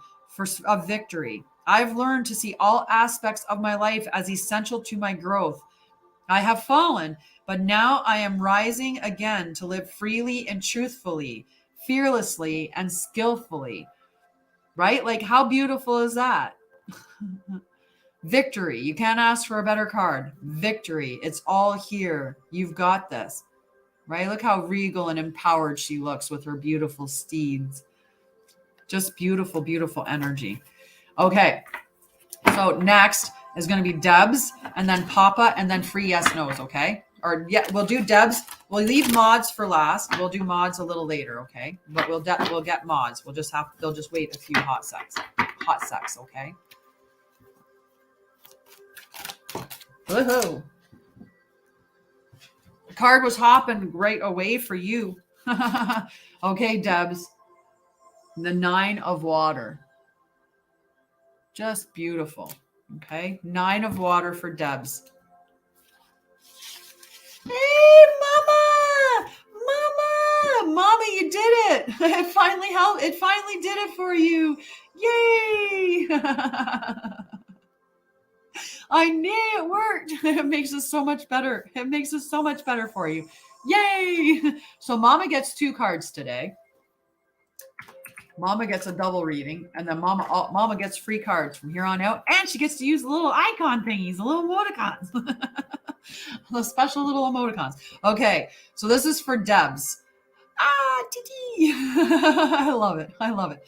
of victory. I've learned to see all aspects of my life as essential to my growth. I have fallen, but now I am rising again to live freely and truthfully, fearlessly and skillfully. Right? Like, how beautiful is that? Victory. You can't ask for a better card. Victory. It's all here. You've got this. Right? Look how regal and empowered she looks with her beautiful steeds. Just beautiful, beautiful energy. Okay. So next is going to be Debs, and then Papa, and then free yes nos. Okay. Or yeah, we'll do Debs. We'll leave mods for last. We'll do mods a little later, okay? But we'll get mods. They'll just wait a few hot secs, okay? Woohoo! The card was hopping right away for you. Okay, Debs. The 9 of water. Just beautiful. Okay, 9 of water for Debs. Hey, Mama, you did it. It finally helped. It finally did it for you. Yay. I knew it worked. It makes us so much better. It makes us so much better for you. Yay. So Mama gets 2 cards today. Mama gets a double reading, and then Mama gets free cards from here on out, and she gets to use the little icon thingies, the little emoticons. The special little emoticons. Okay, so this is for Debs. Titi. I love it.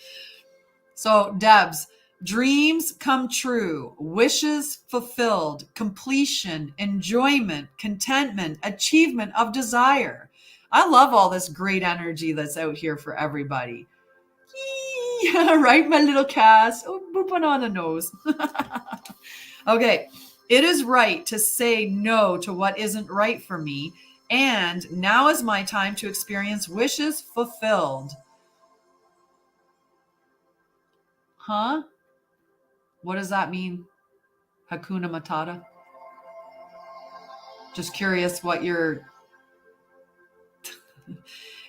So Debs, dreams come true, wishes fulfilled, completion, enjoyment, contentment, achievement of desire. I love all this great energy that's out here for everybody. Right, my little Cass. Oh, booping on the nose. Okay. It is right to say no to what isn't right for me, and now is my time to experience wishes fulfilled. Huh? What does that mean? Hakuna Matata? Just curious what you're...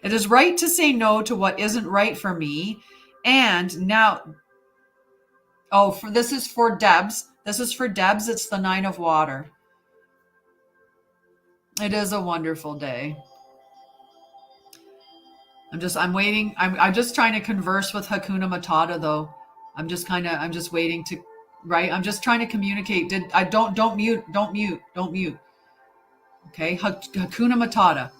It is right to say no to what isn't right for me, and now... Oh, this is for Debs. This is for Debs. It's the 9 of water. It is a wonderful day. I'm waiting. I'm just trying to converse with Hakuna Matata though. I'm just waiting to, right? I'm just trying to communicate. Don't mute. Okay. Hakuna Matata.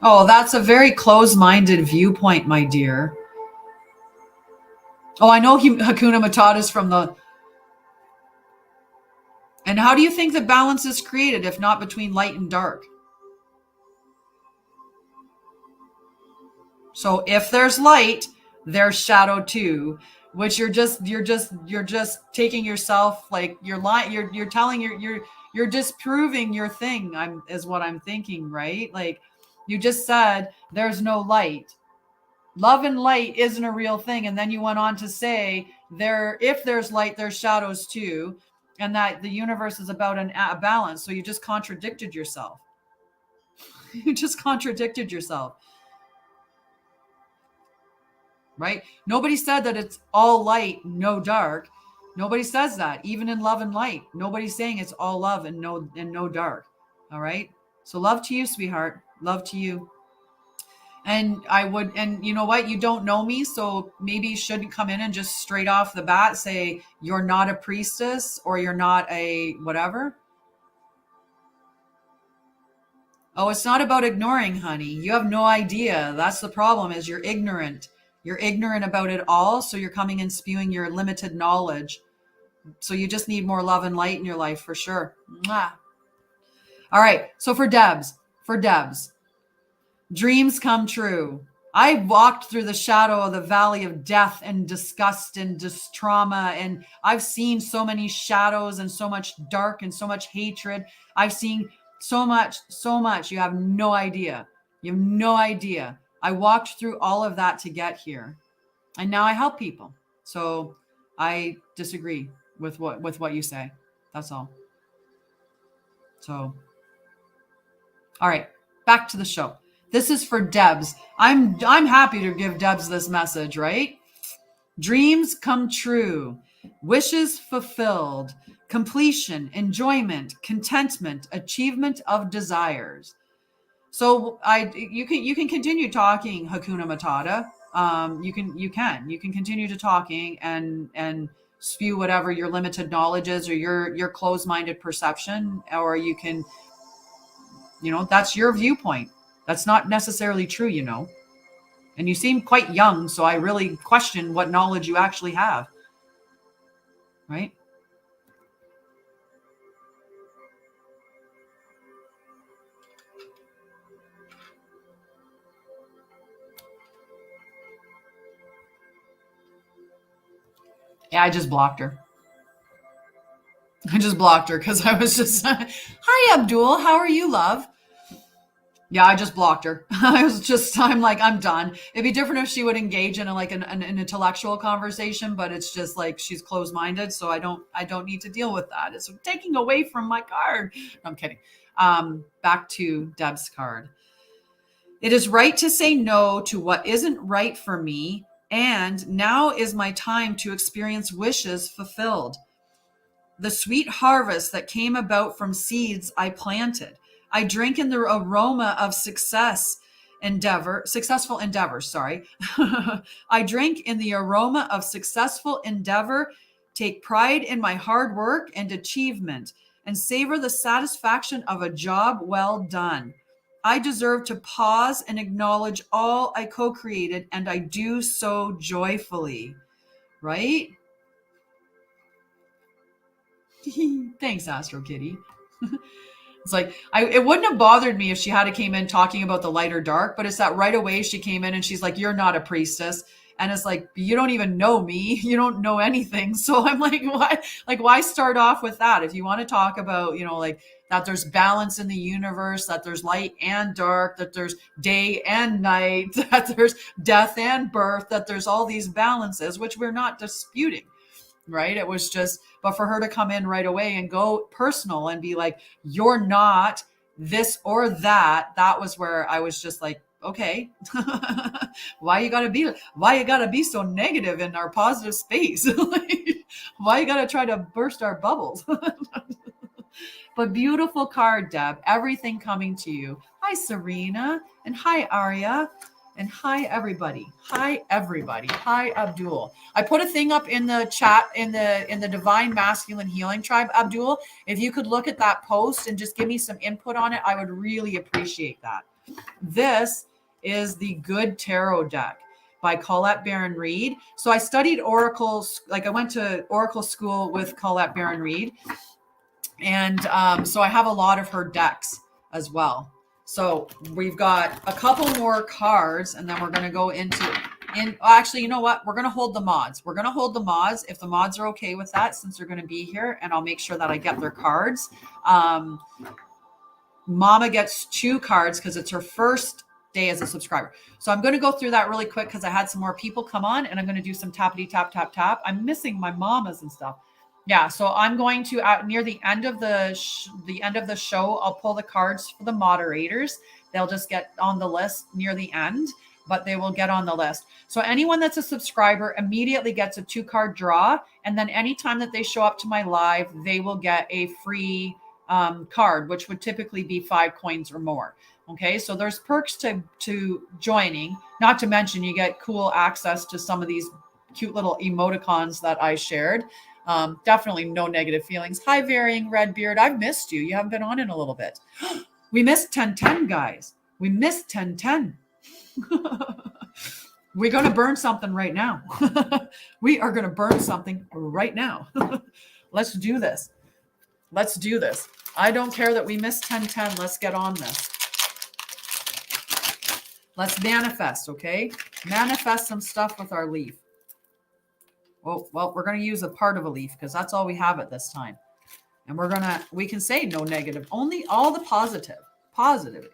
Oh, that's a very close-minded viewpoint, my dear. Oh, I know Hakuna Matata is from the... And how do you think the balance is created if not between light and dark? So if there's light, there's shadow too, which you're just taking yourself, like you're telling you're disproving your thing. Is what I'm thinking, right? Like you just said there's no light. Love and light isn't a real thing. And then you went on to say if there's light, there's shadows too. And that the universe is about a balance. So you just contradicted yourself. You just contradicted yourself. Right? Nobody said that it's all light, no dark. Nobody says that. Even in love and light, nobody's saying it's all love and no dark. All right? So love to you, sweetheart. Love to you. And you know what? You don't know me, so maybe you shouldn't come in and just straight off the bat say you're not a priestess or you're not a whatever. Oh, it's not about ignoring, honey. You have no idea. That's the problem, is you're ignorant. You're ignorant about it all, so you're coming and spewing your limited knowledge. So you just need more love and light in your life for sure. Mwah. All right, so for Debs, For Debs. Dreams come true. I walked through the shadow of the valley of death and disgust and just trauma. And I've seen so many shadows and so much dark and so much hatred. I've seen so much. You have no idea. You have no idea. I walked through all of that to get here. And now I help people. So I disagree with what you say. That's all. So, all right, back to the show. This is for Debs. I'm happy to give Debs this message, right? Dreams come true, wishes fulfilled, completion, enjoyment, contentment, achievement of desires. So you can continue talking, Hakuna Matata. You can continue to talking and spew whatever your limited knowledge is or your closed-minded perception, or you can, that's your viewpoint. That's not necessarily true, and you seem quite young, so I really question what knowledge you actually have, right? Yeah, I just blocked her. Because I was just, hi, Abdul. How are you, love? Yeah, I just blocked her. I'm like, I'm done. It'd be different if she would engage in an intellectual conversation, but it's just like she's closed-minded, so I don't need to deal with that. It's taking away from my card. No, I'm kidding. Back to Deb's card. It is right to say no to what isn't right for me, and now is my time to experience wishes fulfilled. The sweet harvest that came about from seeds I planted. I drink in the aroma of successful endeavor. I drink in the aroma of successful endeavor, take pride in my hard work and achievement, and savor the satisfaction of a job well done. I deserve to pause and acknowledge all I co-created, and I do so joyfully. Right? Thanks, Astro Kitty. It's like, it wouldn't have bothered me if she had came in talking about the light or dark, but it's that right away she came in and she's like, you're not a priestess. And it's like, you don't even know me. You don't know anything. So I'm like, why start off with that? If you want to talk about, that there's balance in the universe, that there's light and dark, that there's day and night, that there's death and birth, that there's all these balances, which we're not disputing. Right? It was just, but for her to come in right away and go personal and be like, you're not this or that was where I was just like, okay, why you gotta be so negative in our positive space? Why you gotta try to burst our bubbles? But beautiful card, Deb, everything coming to you. Hi, Serena, and hi, Arya. And hi, everybody. Hi, Abdul. I put a thing up in the chat in the Divine Masculine Healing Tribe, Abdul. If you could look at that post and just give me some input on it, I would really appreciate that. This is the Good Tarot deck by Colette Baron Reed. So I studied oracles, I went to oracle school with Colette Baron Reed. And so I have a lot of her decks as well. So we've got a couple more cards, and then we're going to go actually, you know what? We're going to hold the mods. If the mods are okay with that, since they're going to be here, and I'll make sure that I get their cards. Mama gets 2 cards because it's her first day as a subscriber. So I'm going to go through that really quick because I had some more people come on, and I'm going to do some tappity tap, tap, tap. I'm missing my mamas and stuff. Yeah, so I'm going to near the end of the show, I'll pull the cards for the moderators. They'll just get on the list near the end, but they will get on the list. So anyone that's a subscriber immediately gets a 2-card draw, and then anytime that they show up to my live, they will get a free card, which would typically be 5 coins or more. Okay, so there's perks to joining. Not to mention you get cool access to some of these cute little emoticons that I shared. Definitely no negative feelings. Hi, Varying Redbeard. I've missed you. You haven't been on in a little bit. We missed 1010, guys. We missed 1010. We're going to burn something right now. We are going to burn something right now. Let's do this. I don't care that we missed 1010. Let's get on this. Let's manifest, okay? Manifest some stuff with our leaf. Oh, well, we're going to use a part of a leaf because that's all we have at this time. And we can say no negative, only all the positivity,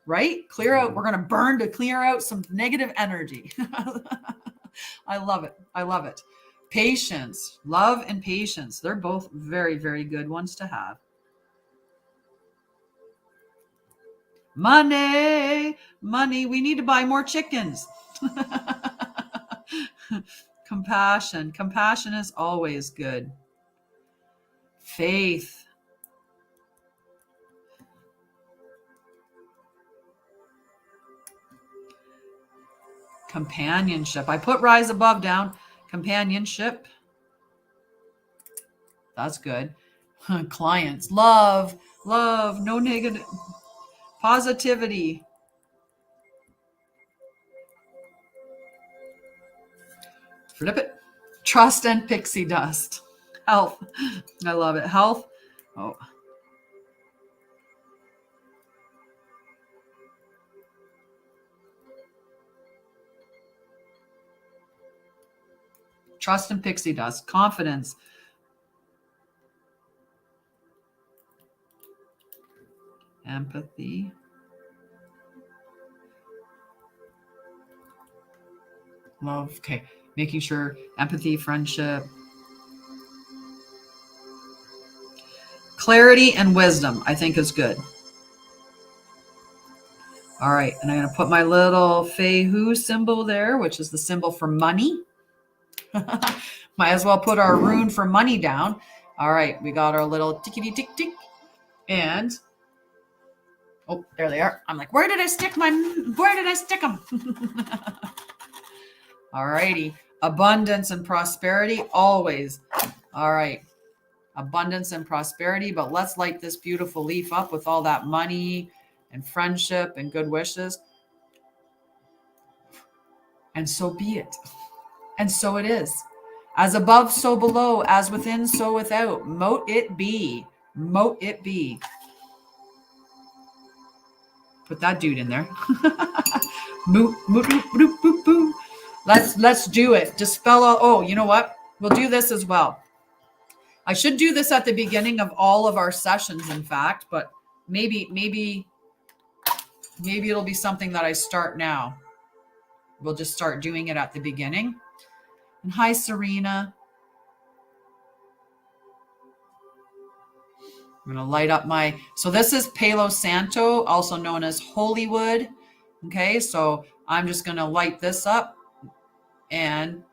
right? Clear out. We're going to burn to clear out some negative energy. I love it. I love it. Patience, love and patience. They're both very, very good ones to have. Money. We need to buy more chickens. Compassion is always good. Faith. Companionship. I put rise above down. Companionship. That's good. Clients. Love. No negative. Positivity. Flip it. Trust and pixie dust. Health. I love it. Health. Oh. Trust and pixie dust. Confidence. Empathy. Love. Okay. Making sure empathy, friendship. Clarity and wisdom, I think, is good. All right. And I'm going to put my little Feihu symbol there, which is the symbol for money. Might as well put our rune for money down. All right. We got our little tickety tick tick. And oh, there they are. I'm like, where did I stick them? All righty. Abundance and prosperity, always. All right. Abundance and prosperity, but let's light this beautiful leaf up with all that money and friendship and good wishes. And so be it. And so it is. As above, so below. As within, so without. Mote it be. Mote it be. Put that dude in there. Moot, moot, moot, moot, moot, moot. Let's do it. Dispel all. Oh, you know what? We'll do this as well. I should do this at the beginning of all of our sessions, in fact, but maybe it'll be something that I start now. We'll just start doing it at the beginning. And hi, Serena. I'm going to light up so this is Palo Santo, also known as Holywood. Okay, so I'm just going to light this up and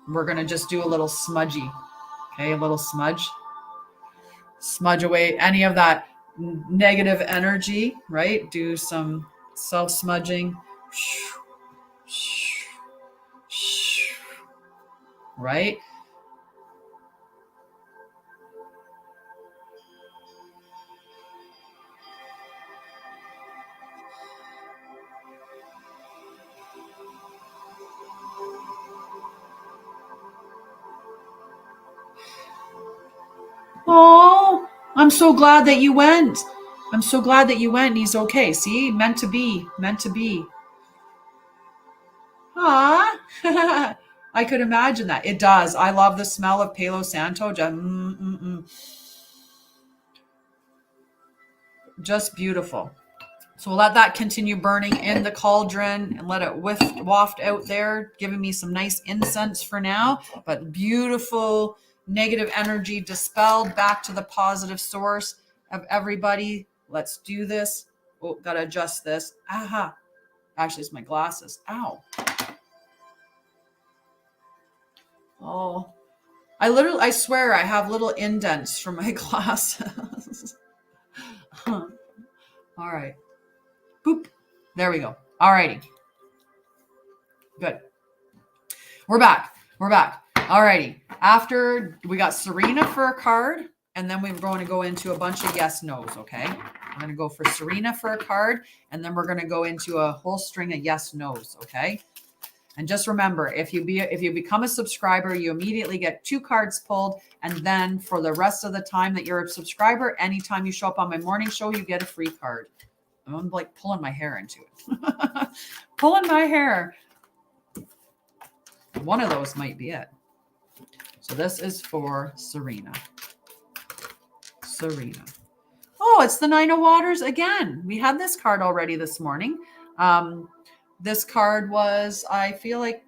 we're going to just do a little smudgy. Okay, a little smudge. Smudge away any of that negative energy, right? Do some self-smudging. Right? Oh, I'm so glad that you went. I'm so glad that you went and he's okay. See, meant to be, meant to be. Ah, I could imagine that. It does. I love the smell of Palo Santo. Just beautiful. So we'll let that continue burning in the cauldron and let it waft out there, giving me some nice incense for now. But beautiful negative energy dispelled back to the positive source of everybody. Let's do this. Oh, gotta adjust this. Aha. Actually, it's my glasses. Ow. Oh, I swear I have little indents from my glasses. All right. Boop. There we go. All righty. Good. We're back. All righty. After we got Serena for a card, and then we're going to go into a bunch of yes, no's, okay? I'm going to go for Serena for a card, and then we're going to go into a whole string of yes, no's, okay? And just remember, if you become a subscriber, you immediately get 2 cards pulled. And then for the rest of the time that you're a subscriber, anytime you show up on my morning show, you get a free card. I'm like pulling my hair into it. Pulling my hair. One of those might be it. So this is for Serena. Serena. Oh, it's the Nine of Waters again. We had this card already this morning. This card was, I feel like,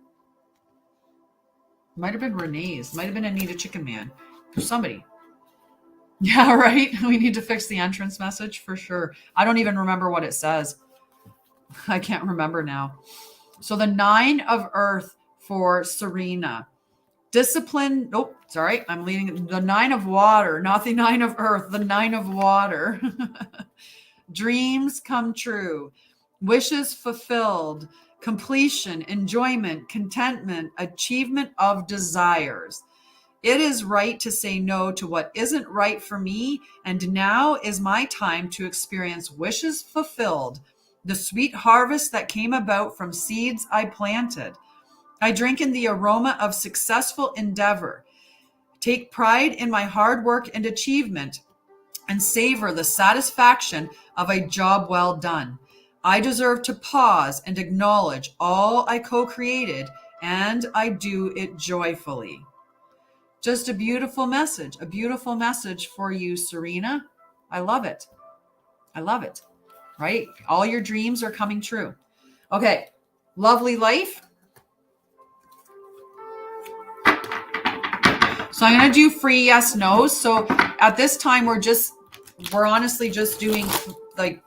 might have been Renee's, might have been Anita Chicken Man, or somebody. Yeah, right. We need to fix the entrance message for sure. I don't even remember what it says. I can't remember now. So the Nine of Earth for Serena. Discipline. Oh, sorry. I'm leading the Nine of Water, not the Nine of Earth, the Nine of Water. Dreams come true. Wishes fulfilled. Completion, enjoyment, contentment, achievement of desires. It is right to say no to what isn't right for me, and now is my time to experience wishes fulfilled, the sweet harvest that came about from seeds I planted. I drink in the aroma of successful endeavor, take pride in my hard work and achievement, and savor the satisfaction of a job well done. I deserve to pause and acknowledge all I co-created, and I do it joyfully. Just a beautiful message for you, Serena. I love it. I love it, right? All your dreams are coming true. Okay, lovely life. So I'm going to do free yes, no's. So at this time, we're honestly just doing like,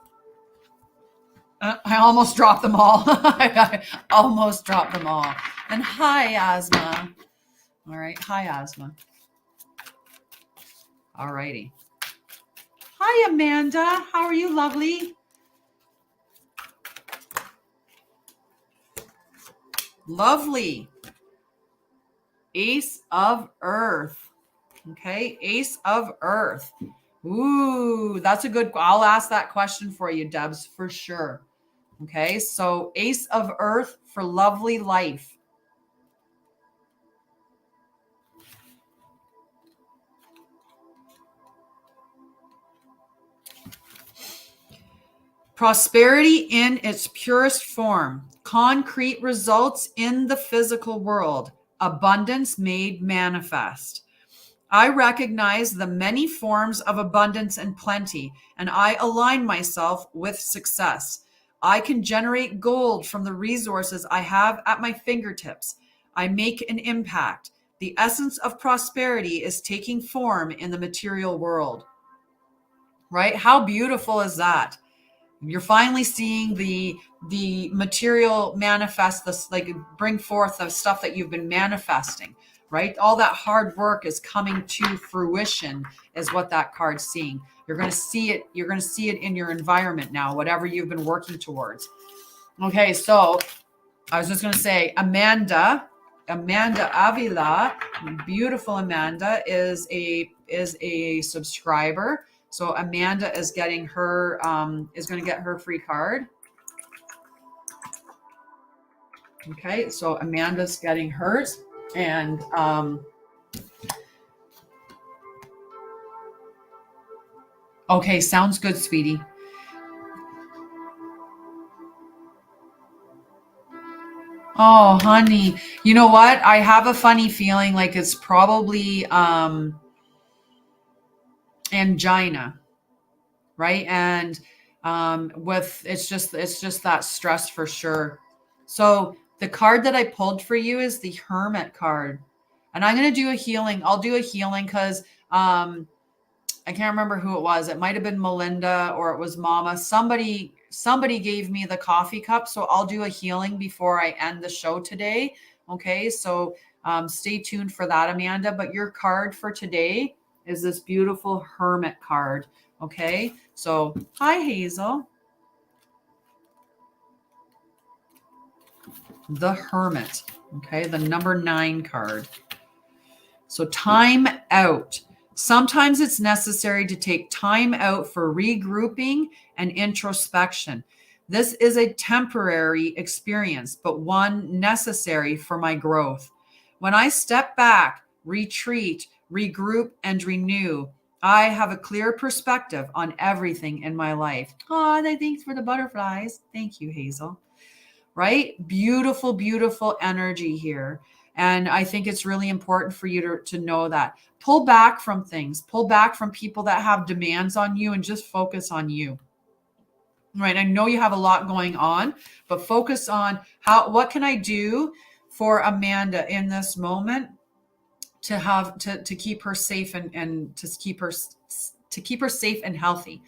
I almost dropped them all. I almost dropped them all. And hi, Asma. All right. Hi, Asma. All righty. Hi, Amanda. How are you, lovely? Lovely. Ace of Earth. Okay. Ace of Earth. Ooh, that's a good, I'll ask that question for you, Debs, for sure. Okay. So Ace of Earth for lovely life. Prosperity in its purest form, concrete results in the physical world, abundance made manifest. I recognize the many forms of abundance and plenty, and I align myself with success. I can generate gold from the resources I have at my fingertips. I make an impact. The essence of prosperity is taking form in the material world. Right? How beautiful is that? You're finally seeing the material manifest, this, like, bring forth the stuff that you've been manifesting, right? All that hard work is coming to fruition is what that card's seeing. You're going to see it. You're going to see it in your environment now, whatever you've been working towards. Okay. So I was just going to say, Amanda Avila, beautiful Amanda, is a subscriber. So Amanda is getting her, is going to get her free card. Okay, so Amanda's getting hers. And okay, sounds good, sweetie. Oh, honey. You know what? I have a funny feeling like it's probably angina. Right? And with it's just that stress for sure. So the card that I pulled for you is the Hermit card. And I'm going to do a healing. I'll do a healing because I can't remember who it was. It might have been Melinda or it was Mama. Somebody gave me the coffee cup. So I'll do a healing before I end the show today. Okay. So stay tuned for that, Amanda. But your card for today is this beautiful Hermit card. Okay. So hi, Hazel. The Hermit. Okay. The number 9 card. So time out. Sometimes it's necessary to take time out for regrouping and introspection. This is a temporary experience, but one necessary for my growth. When I step back, retreat, regroup, and renew, I have a clear perspective on everything in my life. Oh, thanks for the butterflies. Thank you, Hazel. Right? Beautiful, beautiful energy here. And I think it's really important for you to know that. Pull back from things, pull back from people that have demands on you and just focus on you. Right? I know you have a lot going on, but focus on what can I do for Amanda in this moment to have to keep her safe and to keep her safe and healthy,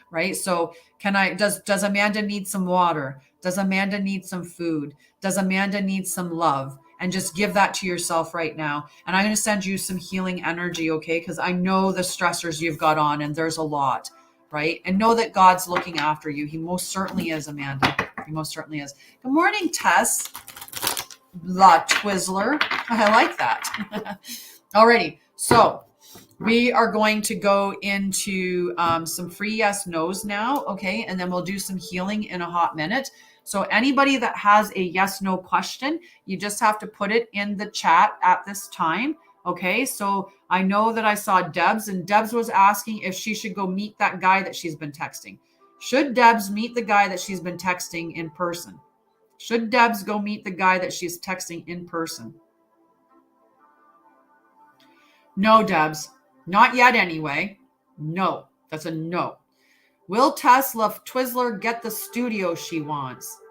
right? So does Amanda need some water? Does Amanda need some food? Does Amanda need some love? And just give that to yourself right now. And I'm going to send you some healing energy, okay? Because I know the stressors you've got on, and there's a lot, right? And know that God's looking after you. He most certainly is, Amanda. He most certainly is. Good morning, Tess. La Twizzler. I like that. Alrighty, so we are going to go into some free yes no's now, okay? And then we'll do some healing in a hot minute. So anybody that has a yes no question, you just have to put it in the chat at this time, okay? So I know that I saw Debs, and Debs was asking if she should go meet that guy that she's been texting. Should Debs meet the guy that she's been texting in person? Should Debs go meet the guy that she's texting in person? No, Debs. Not yet anyway. No. That's a no. Will Tesla Twizzler get the studio she wants?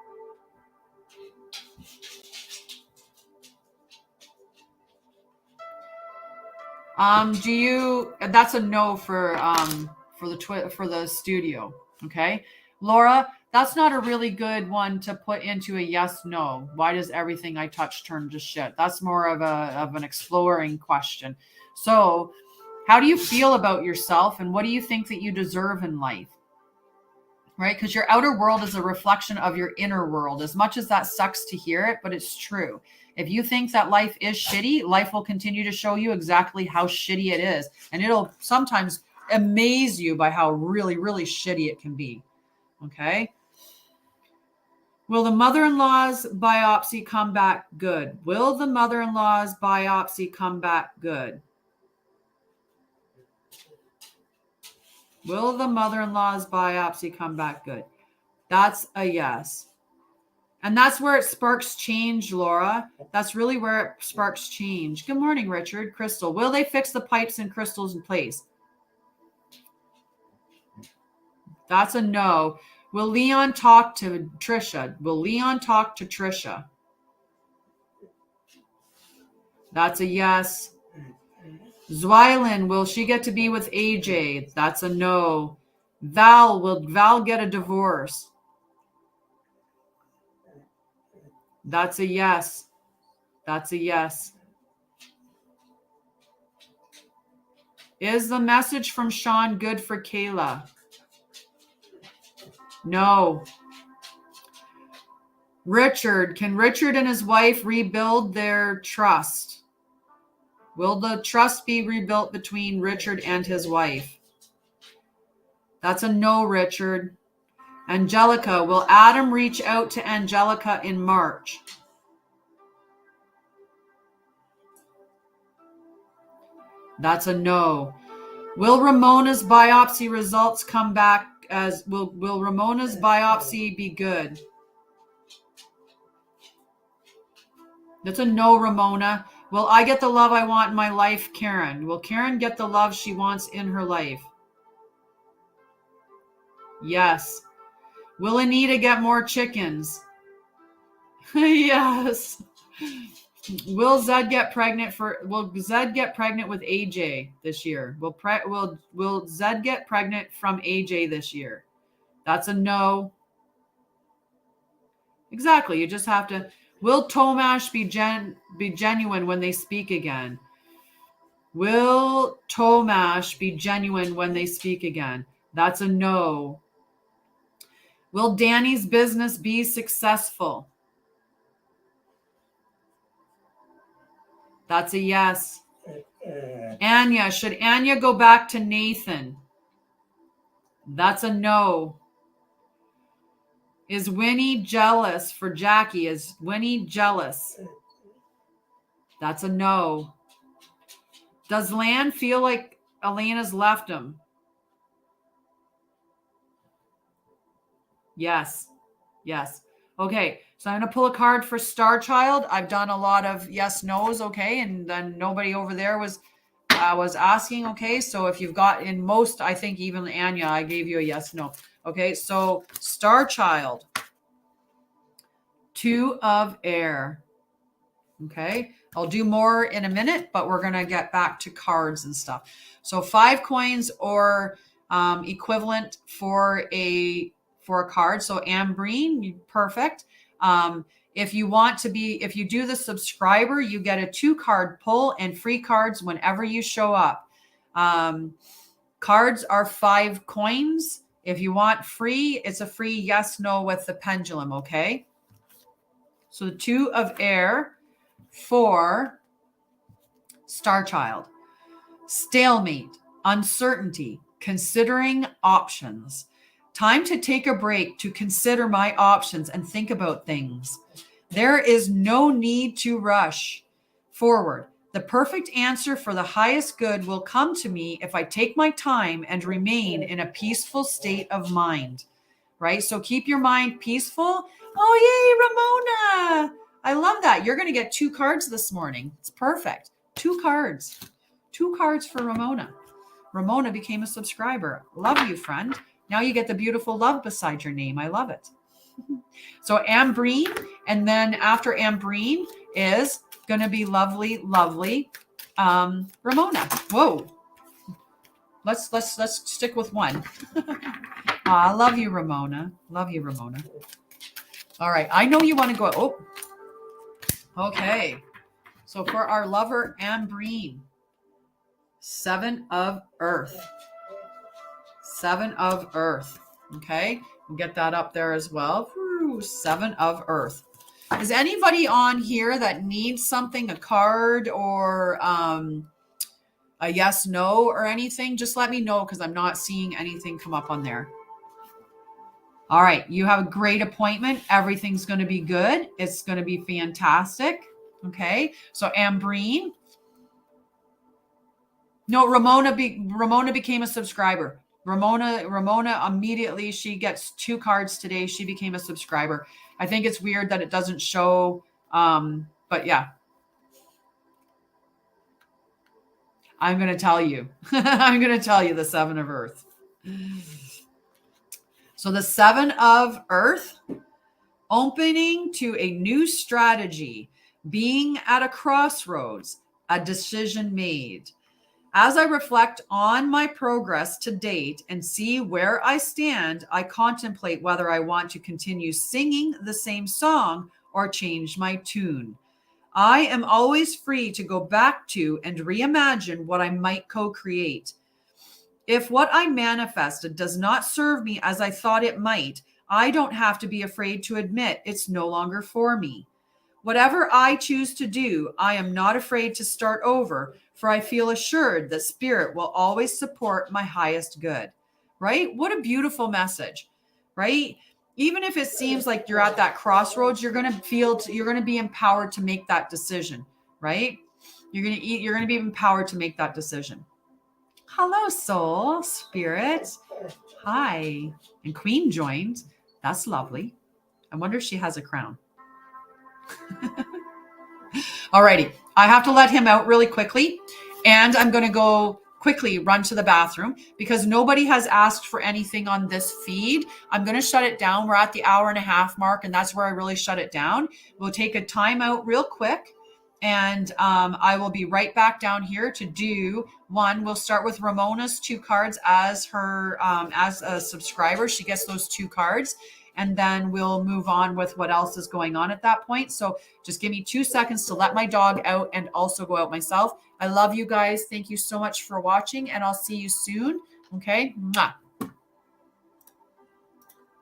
That's a no for the studio. Okay. Laura, that's not a really good one to put into a yes, no. Why does everything I touch turn to shit? That's more of an exploring question. So how do you feel about yourself, and what do you think that you deserve in life? Right? Because your outer world is a reflection of your inner world. As much as that sucks to hear it, but it's true. If you think that life is shitty, life will continue to show you exactly how shitty it is. And it'll sometimes amaze you by how really, really shitty it can be. Okay? Will the mother-in-law's biopsy come back good? Will the mother-in-law's biopsy come back good? Will the mother-in-law's biopsy come back good? That's a yes. And that's where it sparks change, Laura. That's really where it sparks change. Good morning, Richard. Crystal, will they fix the pipes and crystals in place? That's a no. Will Leon talk to Trisha? Will Leon talk to Trisha? That's a yes. Zweilen, will she get to be with AJ? That's a no. Will Val get a divorce? That's a yes. That's a yes. Is the message from Sean good for Kayla? No. Richard, can Richard and his wife rebuild their trust? Will the trust be rebuilt between Richard and his wife? That's a no, Richard. Angelica, will Adam reach out to Angelica in March? That's a no. Will Ramona's biopsy results come back will Ramona's biopsy be good? That's a no, Ramona. Will I get the love I want in my life, Karen? Will Karen get the love she wants in her life? Yes. Will Anita get more chickens? Yes. Will Zed get pregnant with AJ this year? Will Zed get pregnant from AJ this year? That's a no. Exactly. You just have to. Will Tomash be genuine when they speak again? Will Tomash be genuine when they speak again? That's a no. Will Danny's business be successful? That's a yes. Anya, should Anya go back to Nathan? That's a no. Is Winnie jealous for Jackie? Is Winnie jealous? That's a no. Does Lan feel like Elena's left him. Yes. Yes. Okay. So I'm going to pull a card for Star Child. I've done a lot of yes, no's. Okay. And then nobody over there was asking. Okay. So if you've got in most, I think even Anya, I gave you a yes, no. Okay. So Star Child, 2 of air. Okay. I'll do more in a minute, but we're going to get back to cards and stuff. So 5 coins or equivalent for a card. So Ambreen, perfect. If you do the subscriber, you get a 2-card pull and free cards whenever you show up. Cards are 5 coins. If you want free, it's a free yes, no with the pendulum. Okay. So the 2 of air for Star Child. Stalemate, uncertainty, considering options. Time to take a break to consider my options and think about things. There is no need to rush forward. The perfect answer for the highest good will come to me if I take my time and remain in a peaceful state of mind. Right? So keep your mind peaceful. Oh, yay, Ramona. I love that. You're going to get 2 cards this morning. It's perfect. 2 cards. 2 cards for Ramona. Ramona became a subscriber. Love you, friend. Now you get the beautiful love beside your name. I love it. So Ambreen, and then after Ambreen is going to be lovely, lovely Ramona. Whoa. Let's stick with one. I love you, Ramona. Love you, Ramona. All right. I know you want to go. Oh, okay. So for our lover, Ambreen, 7 of earth. 7 of earth. Okay. We'll get that up there as well. 7 of earth. Is anybody on here that needs something, a card or a yes, no or anything? Just let me know because I'm not seeing anything come up on there. All right. You have a great appointment. Everything's going to be good. It's going to be fantastic. Okay. So Ambreen. No, Ramona became a subscriber. Ramona immediately, she gets 2 cards today. She became a subscriber. I think it's weird that it doesn't show. But yeah. I'm going to tell you. I'm going to tell you the 7 of earth. So the 7 of earth, opening to a new strategy, being at a crossroads, a decision made. As I reflect on my progress to date and see where I stand, I contemplate whether I want to continue singing the same song or change my tune. I am always free to go back to and reimagine what I might co-create. If what I manifested does not serve me as I thought it might, I don't have to be afraid to admit it's no longer for me. Whatever I choose to do, I am not afraid to start over, for I feel assured that Spirit will always support my highest good. Right? What a beautiful message, right? Even if it seems like you're at that crossroads, you're going to be empowered to make that decision, right? You're going to be empowered to make that decision. Hello, soul, Spirit. Hi. And Queen joined. That's lovely. I wonder if she has a crown. Alrighty. I have to let him out really quickly. And I'm going to go quickly run to the bathroom because nobody has asked for anything on this feed. I'm going to shut it down. We're at the 1.5 hour mark, and that's where I really shut it down. We'll take a timeout real quick. And I will be right back down here to do one. We'll start with Ramona's 2 cards as her as a subscriber. She gets those 2 cards. And then we'll move on with what else is going on at that point. So just give me 2 seconds to let my dog out and also go out myself. I love you guys. Thank you so much for watching, and I'll see you soon. Okay. Mwah.